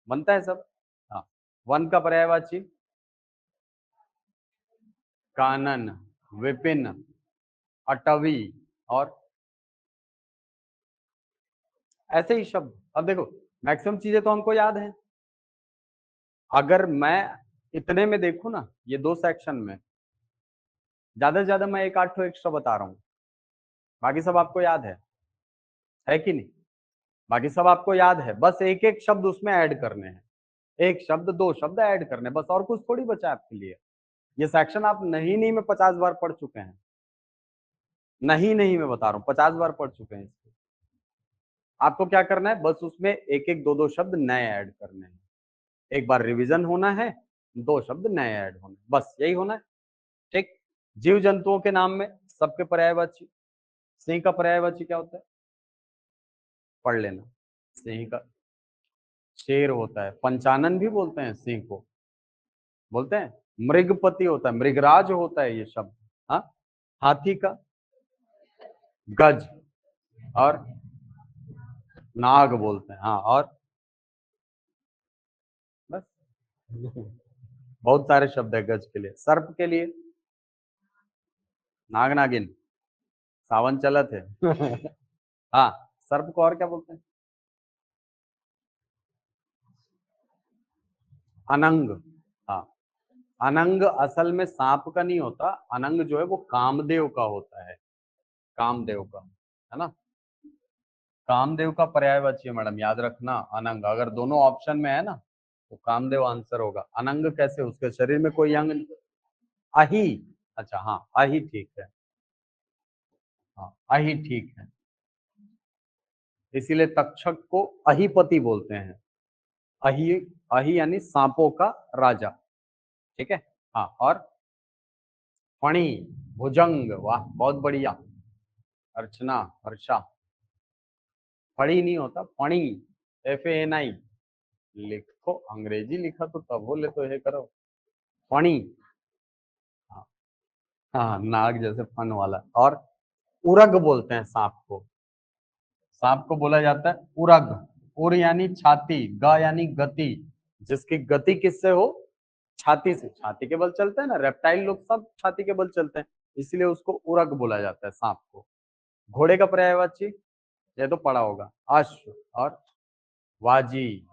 बनता है सब। हाँ, वन का पर्यायवाची कानन, विपिन, अटवी, और ऐसे ही शब्द। अब देखो, मैक्सिमम चीजें तो हमको याद है। अगर मैं इतने में देखूं ना, ये दो सेक्शन में, ज्यादा से ज्यादा मैं 1-8 ठो एक्स्ट्रा बता रहा हूँ, बाकी सब आपको याद है कि नहीं? बाकी सब आपको याद है, बस एक एक शब्द उसमें ऐड करने हैं, एक शब्द 2 शब्द ऐड करने, बस और कुछ थोड़ी बचा है आपके लिए। ये सेक्शन आप नहीं में 50 बार पढ़ चुके हैं, नहीं मैं बता रहा हूँ 50 बार पढ़ चुके हैं इसको। आपको क्या करना है, बस उसमें एक एक 2-2 शब्द नए ऐड करने हैं, एक बार रिवीजन होना है, 2 शब्द नए ऐड होने, बस यही होना है। ठीक। जीव जंतुओं के नाम में सबके पर्यायवाची, सिंह का पर्यायवाची क्या होता है, पढ़ लेना। सिंह का शेर होता है, पंचानन भी बोलते हैं सिंह को, बोलते हैं। मृगपति होता है, मृगराज होता है ये शब्द। हाँ, हाथी का गज, और नाग बोलते हैं। हाँ, और बस बहुत सारे शब्द है गज के लिए। सर्प के लिए नाग नागिन, सावन चलत है हाँ, सर्प को और क्या बोलते हैं, अनंग। हाँ, अनंग असल में सांप का नहीं होता, अनंग जो है वो कामदेव का होता है, कामदेव का, है ना। कामदेव का पर्यायवाची है मैडम, याद रखना, अनंग। अगर दोनों ऑप्शन में है ना तो कामदेव आंसर होगा। अनंग कैसे, उसके शरीर में कोई अंग नहीं। अही, अच्छा हाँ, अही ठीक है। हाँ, अही ठीक है, इसीलिए तक्षक को अहीपति बोलते हैं। अही, अही यानी सांपों का राजा। ठीक है। हाँ, और फणी, भुजंग, वाह बहुत बढ़िया। अर्चना, हर्षा, फड़ी नहीं होता, फणी, FANI। लिखो, अंग्रेजी लिखा तो तब बोले तो ये करो, फणी। हाँ, हाँ, नाग जैसे फन वाला। और उरग बोलते हैं सांप को, सांप को बोला जाता है उरग। उर यानी छाती, ग यानी गति, जिसकी गति किससे हो, छाती से। छाती के बल चलते हैं ना, रेप्टाइल लोग सब छाती के बल चलते हैं, इसलिए उसको उरग बोला जाता है सांप को। घोड़े का पर्यायवाची ये तो पढ़ा होगा, अश्व, और वाजी,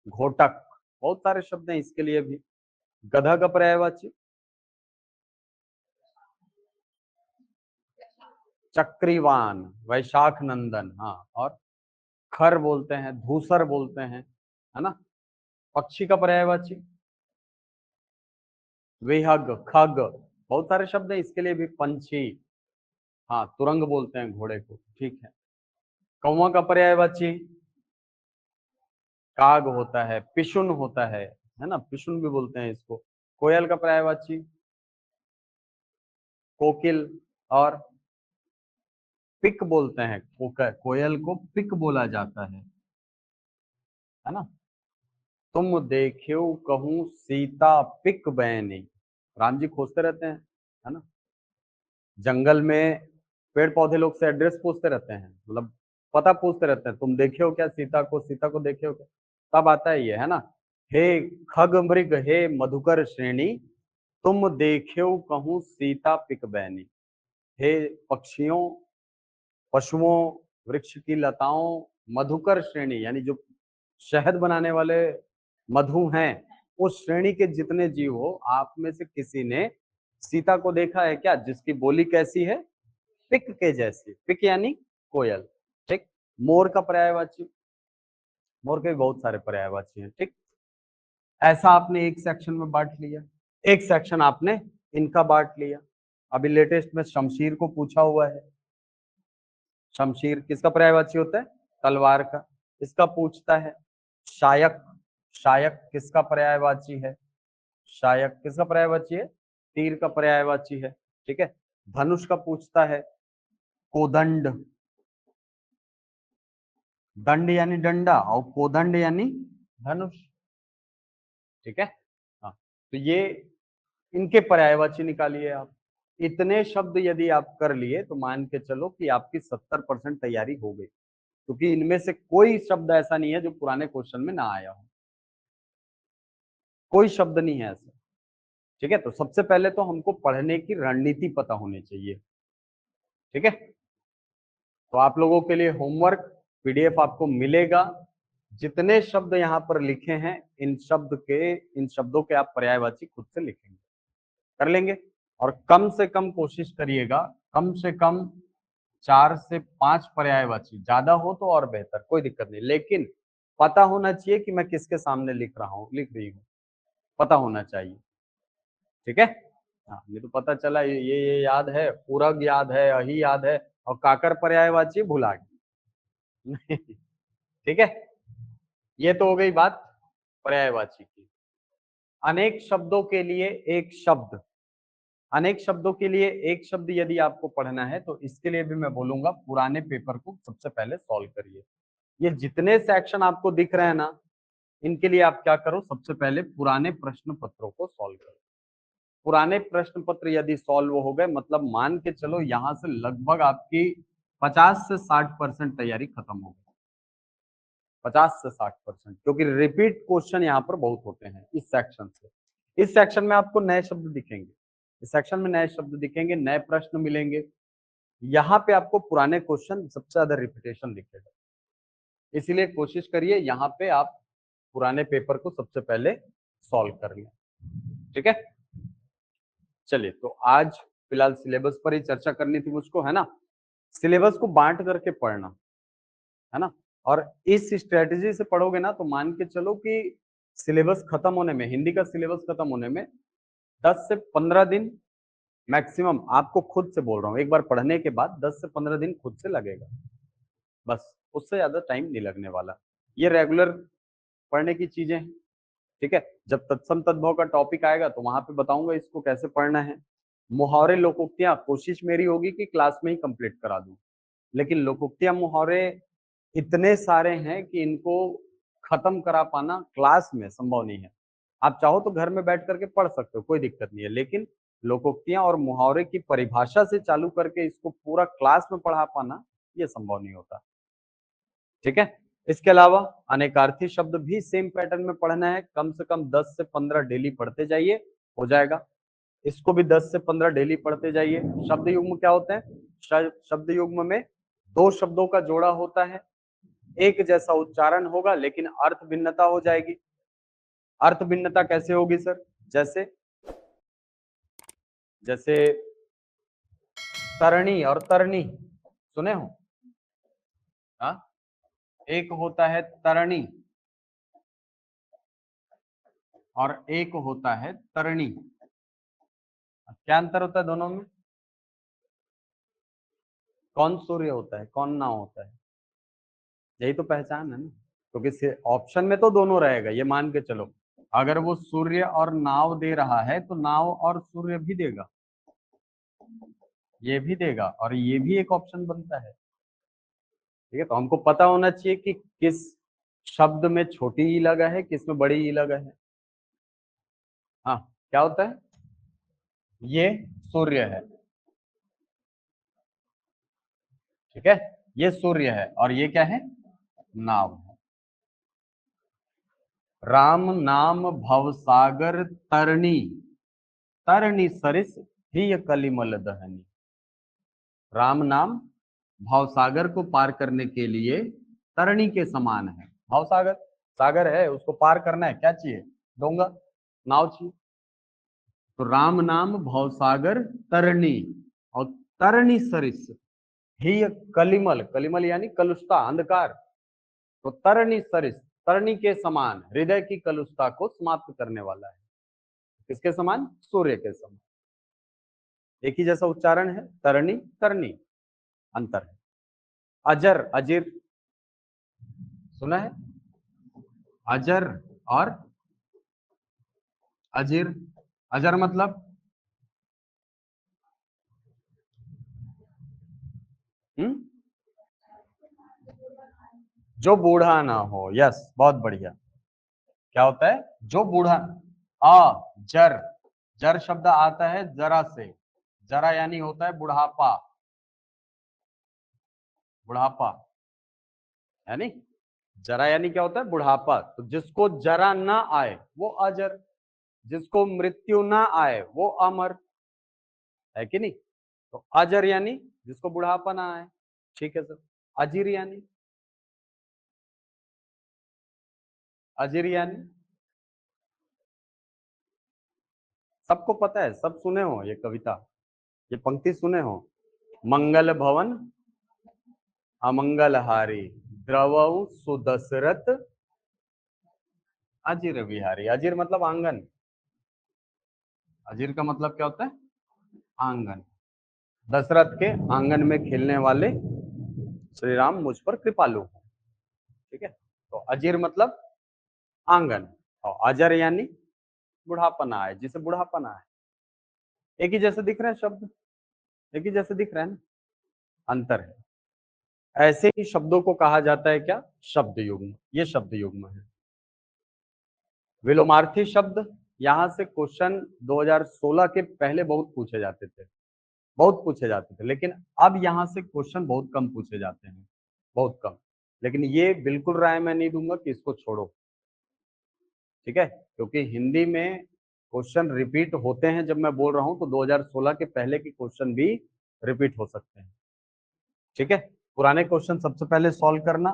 घोटक, बहुत सारे शब्द हैं इसके लिए भी। गधा का पर्यायवाची चक्रीवान, वैशाख नंदन। हाँ, और खर बोलते हैं, धूसर बोलते हैं, है ना। पक्षी का पर्यायवाची विहग, खग, बहुत सारे शब्द हैं इसके लिए भी। पंछी, हाँ, तुरंग बोलते हैं घोड़े को, ठीक है। कौवा का पर्यायवाची काग होता है, पिशुन होता है ना, पिशुन भी बोलते हैं इसको। कोयल का पर्यायवाची कोकिल, और पिक बोलते हैं, कोयल को पिक बोला जाता है ना। तुम देखो कहूं सीता पिक बैनी, राम जी खोजते रहते हैं, है ना। जंगल में पेड़ पौधे लोग से एड्रेस पूछते रहते हैं, मतलब पता पूछते रहते हैं, तुम देखे हो क्या सीता को, सीता को देखे हो क्या, तब आता है ये, है ना। हे खग मृग, हे मधुकर श्रेणी, तुम देखे कहूं सीता पिक बैनी। हे पक्षियों, पशुओं, वृक्ष की लताओं, मधुकर श्रेणी यानी जो शहद बनाने वाले मधु हैं, उस श्रेणी के जितने जीव हो, आप में से किसी ने सीता को देखा है क्या, जिसकी बोली कैसी है, पिक के जैसी। पिक यानी कोयल, ठीक। मोर का पर्यायवाची, मोर के भी बहुत सारे पर्यायवाची हैं, ठीक। ऐसा आपने एक सेक्शन में बांट लिया, एक सेक्शन आपने इनका बांट लिया। अभी लेटेस्ट में शमशीर को पूछा हुआ है, शमशीर किसका पर्यायवाची होता है, तलवार का। इसका पूछता है शायक, शायक किसका पर्यायवाची है, शायक किसका पर्यायवाची है, तीर का पर्यायवाची है, ठीक है। धनुष का पूछता है कोदंड, दंड यानी डंडा, और कोदंड यानी धनुष, ठीक है। हाँ, तो ये इनके पर्यायवाची निकालिए आप। इतने शब्द यदि आप कर लिए तो मान के चलो कि आपकी 70% तैयारी हो गई, क्योंकि इनमें से कोई शब्द ऐसा नहीं है जो पुराने क्वेश्चन में ना आया हो, कोई शब्द नहीं है ऐसा, ठीक है। तो सबसे पहले तो हमको पढ़ने की रणनीति पता होनी चाहिए, ठीक है। तो आप लोगों के लिए होमवर्क, PDF आपको मिलेगा। जितने शब्द यहाँ पर लिखे हैं, इन शब्दों के आप पर्यायवाची खुद से लिखेंगे, कर लेंगे। और कम से कम कोशिश करिएगा, कम से कम 4 से 5 पर्यायवाची, ज्यादा हो तो और बेहतर, कोई दिक्कत नहीं, लेकिन पता होना चाहिए कि मैं किसके सामने लिख रहा हूँ, लिख रही हूँ, पता होना चाहिए। ठीक है, हाँ, नहीं तो पता चला ये याद है, पूरक याद है, अही याद है, और काकर पर्यायवाची भुला गया। ठीक है, ये तो हो गई बात पर्यायवाची की। अनेक शब्दों के लिए एक शब्द, अनेक शब्दों के लिए एक शब्द यदि आपको पढ़ना है तो इसके लिए भी मैं बोलूंगा पुराने पेपर को सबसे पहले सॉल्व करिए। ये जितने सेक्शन आपको दिख रहे हैं ना, इनके लिए आप क्या करो, सबसे पहले पुराने प्रश्न पत्रों को सॉल्व करो। पुराने प्रश्न पत्र यदि सॉल्व हो गए, मतलब मान के चलो यहां से लगभग आपकी 50 से 60% तैयारी खत्म हो गई। 50 से 60%, क्योंकि रिपीट क्वेश्चन यहाँ पर बहुत होते हैं इस सेक्शन से। इस सेक्शन में आपको नए शब्द दिखेंगे, इस सेक्शन में नए शब्द दिखेंगे, नए प्रश्न मिलेंगे। यहाँ पे आपको पुराने क्वेश्चन सबसे ज्यादा रिपीटेशन दिखेगा, इसीलिए कोशिश करिए यहाँ पे आप पुराने पेपर को सबसे पहले सॉल्व कर लें। ठीक है, चलिए तो आज फिलहाल सिलेबस पर ही चर्चा करनी थी मुझको, है ना। सिलेबस को बांट करके पढ़ना, है ना, और इस स्ट्रेटेजी से पढ़ोगे ना तो मान के चलो कि सिलेबस खत्म होने में, हिंदी का सिलेबस खत्म होने में 10 से 15 दिन मैक्सिमम, आपको खुद से बोल रहा हूँ, एक बार पढ़ने के बाद 10 से 15 दिन खुद से लगेगा, बस उससे ज्यादा टाइम नहीं लगने वाला। ये रेगुलर पढ़ने की चीजें हैं। ठीक है, जब तत्सम तद्भव का टॉपिक आएगा तो वहां पे बताऊंगा इसको कैसे पढ़ना है। मुहावरे लोकोक्तियां कोशिश मेरी होगी कि क्लास में ही कंप्लीट करा दूं, लेकिन लोकोक्तियां मुहावरे इतने सारे हैं कि इनको खत्म करा पाना क्लास में संभव नहीं है। आप चाहो तो घर में बैठ करके पढ़ सकते हो, कोई दिक्कत नहीं है, लेकिन लोकोक्तियां और मुहावरे की परिभाषा से चालू करके इसको पूरा क्लास में पढ़ा पाना ये संभव नहीं होता। ठीक है, इसके अलावा अनेकार्थी शब्द भी सेम पैटर्न में पढ़ना है, कम से कम 10 से 15 डेली पढ़ते जाइए, हो जाएगा। इसको भी 10 से 15 डेली पढ़ते जाइए। शब्द युग्म क्या होते हैं, शब्द युग्म में दो शब्दों का जोड़ा होता है, एक जैसा उच्चारण होगा लेकिन अर्थ भिन्नता हो जाएगी। अर्थ भिन्नता कैसे होगी सर, जैसे जैसे तरणी और तरनी सुने हो, हाँ, एक होता है तरणी और एक होता है तरणी, क्या अंतर होता है दोनों में, कौन सूर्य होता है कौन नाव होता है, यही तो पहचान है ना। क्योंकि ऑप्शन में तो दोनों रहेगा, ये मान के चलो, अगर वो सूर्य और नाव दे रहा है तो नाव और सूर्य भी देगा, ये भी देगा, और ये भी एक ऑप्शन बनता है। ठीक है, तो हमको पता होना चाहिए कि किस शब्द में छोटी ई लगा है, किस में बड़ी ई लगा है। हाँ, क्या होता है, ये सूर्य है, ठीक है, ये सूर्य है, और ये क्या है, नाव है। राम नाम भवसागर तरणी, तरणी सरिस ही कलिमल दहनी। राम नाम भवसागर को पार करने के लिए तरणी के समान है। भवसागर, सागर है, उसको पार करना है, क्या चाहिए, डोंगा, नाव चाहिए। तो राम नाम भवसागर तरणी, और तरणी सरिस ही कलिमल, कलिमल यानी कलुषता, अंधकार, तो तरणी सरिस, तरणी के समान, हृदय की कलुषता को समाप्त करने वाला है। किसके समान, सूर्य के समान। एक ही जैसा उच्चारण है, तरणी तरनी, अंतर है। अजर, अजीर सुना है, अजर और अजीर, अजर मतलब हम्म, जो बूढ़ा ना हो, यस, बहुत बढ़िया। क्या होता है, जो बूढ़ा, जर, जर शब्द आता है जरा से, जरा यानी होता है बुढ़ापा, बुढ़ापा यानी, जरा यानी क्या होता है, बुढ़ापा, तो जिसको जरा ना आए वो अजर, जिसको मृत्यु ना आए वो अमर, है कि नहीं। तो अजर यानी जिसको बुढ़ापा ना आए, ठीक है सर। अजीर यानी, अजीर यानी सबको पता है, सब सुने हो ये कविता, ये पंक्ति सुने हो। मंगल भवन अमंगलहारी द्रवऊ सुदशरथ अजीर विहारी। अजीर मतलब आंगन, अजीर का मतलब क्या होता है? आंगन। दशरथ के आंगन में खेलने वाले श्री राम मुझ पर कृपालु हो। ठीक है, तो अजीर मतलब आंगन, और अजर यानी बुढ़ापना है, जिसे बुढ़ापना है। एक ही जैसे दिख रहे हैं शब्द, एक ही जैसे दिख रहे हैं ना, अंतर है। ऐसे ही शब्दों को कहा जाता है क्या? शब्द युग्म। ये शब्द युग्म है। विलोमार्थी शब्द, यहां से क्वेश्चन 2016 के पहले बहुत पूछे जाते थे, बहुत पूछे जाते थे, लेकिन अब यहां से क्वेश्चन बहुत कम पूछे जाते हैं, बहुत कम। लेकिन ये बिल्कुल राय मैं नहीं दूंगा कि इसको छोड़ो, ठीक है, क्योंकि हिंदी में क्वेश्चन रिपीट होते हैं। जब मैं बोल रहा हूं तो 2016 के पहले के क्वेश्चन भी रिपीट हो सकते हैं, ठीक है। पुराने क्वेश्चन सबसे पहले सॉल्व करना।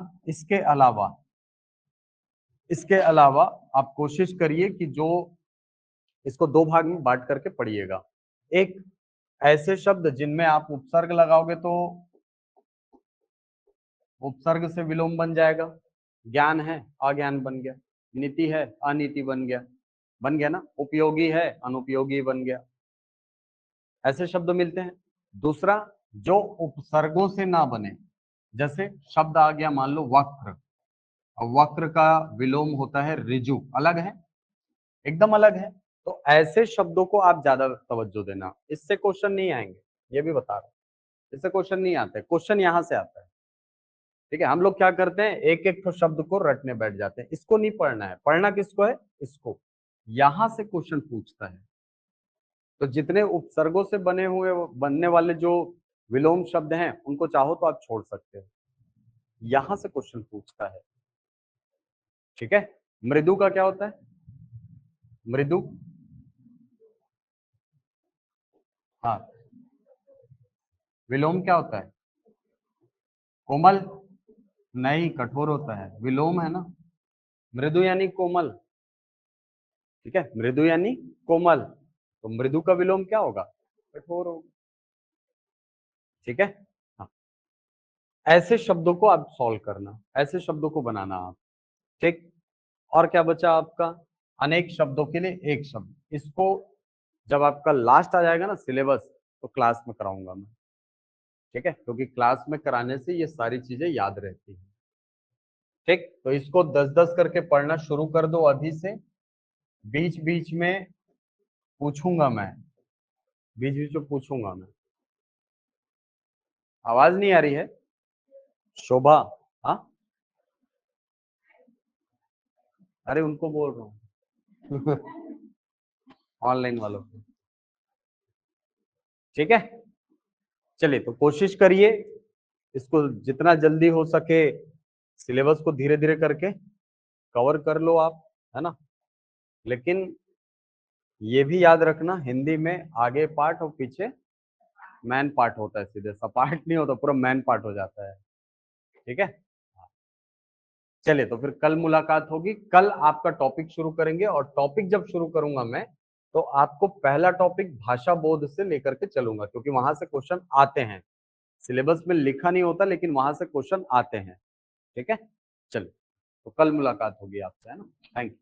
इसके अलावा आप कोशिश करिए कि जो इसको दो भाग में बांट करके पढ़िएगा। एक, ऐसे शब्द जिनमें आप उपसर्ग लगाओगे तो उपसर्ग से विलोम बन जाएगा। ज्ञान है, अज्ञान बन गया। नीति है, अनीति बन गया, बन गया ना। उपयोगी है, अनुपयोगी बन गया। ऐसे शब्द मिलते हैं। दूसरा, जो उपसर्गों से ना बने, जैसे शब्द आ गया मान लो वक्र, और वक्र का विलोम होता है ऋजु, अलग है, एकदम अलग है। तो ऐसे शब्दों को आप ज्यादा तवज्जो देना, इससे क्वेश्चन नहीं आएंगे, ये भी बता रहा हूं। इससे क्वेश्चन नहीं आते, क्वेश्चन यहां से आता है, ठीक है। हम लोग क्या करते हैं, एक एक तो शब्द को रटने बैठ जाते हैं। इसको नहीं पढ़ना है, पढ़ना किसको है? इसको। यहां से क्वेश्चन पूछता है। तो जितने उपसर्गों से बने हुए बनने वाले जो विलोम शब्द हैं उनको चाहो तो आप छोड़ सकते हो, यहां से क्वेश्चन पूछता है, ठीक है। मृदु का क्या होता है? मृदु, हाँ, विलोम क्या होता है? कोमल, नहीं, कठोर होता है, विलोम है ना। मृदु यानी कोमल, ठीक है, मृदु यानी कोमल, तो मृदु का विलोम क्या होगा? कठोर होगा, ठीक है। हाँ, ऐसे शब्दों को आप सॉल्व करना, ऐसे शब्दों को बनाना आप, ठीक। और क्या बचा आपका? अनेक शब्दों के लिए एक शब्द। इसको जब आपका लास्ट आ जाएगा ना सिलेबस, तो क्लास में कराऊंगा मैं, ठीक है, क्योंकि क्लास में कराने से ये सारी चीजें याद रहती हैं, ठीक। तो इसको 10-10 करके पढ़ना शुरू कर दो अभी से। बीच बीच में पूछूंगा मैं, बीच बीच में पूछूंगा मैं। आवाज नहीं आ रही है? शोभा, हाँ, अरे उनको बोल रहा हूँ ऑनलाइन वालों को, ठीक है। चलिए, तो कोशिश करिए इसको जितना जल्दी हो सके सिलेबस को धीरे धीरे करके कवर कर लो आप, है ना। लेकिन ये भी याद रखना, हिंदी में आगे पार्ट और पीछे मैन पार्ट होता है, सीधे सपाट नहीं होता, पूरा मैन पार्ट हो जाता है, ठीक है। चलिए, तो फिर कल मुलाकात होगी। कल आपका टॉपिक शुरू करेंगे, और टॉपिक जब शुरू करूंगा मैं, तो आपको पहला टॉपिक भाषा बोध से लेकर के चलूंगा, क्योंकि वहां से क्वेश्चन आते हैं। सिलेबस में लिखा नहीं होता, लेकिन वहां से क्वेश्चन आते हैं, ठीक है। चलिए, तो कल मुलाकात होगी आपसे, है ना। Thank you.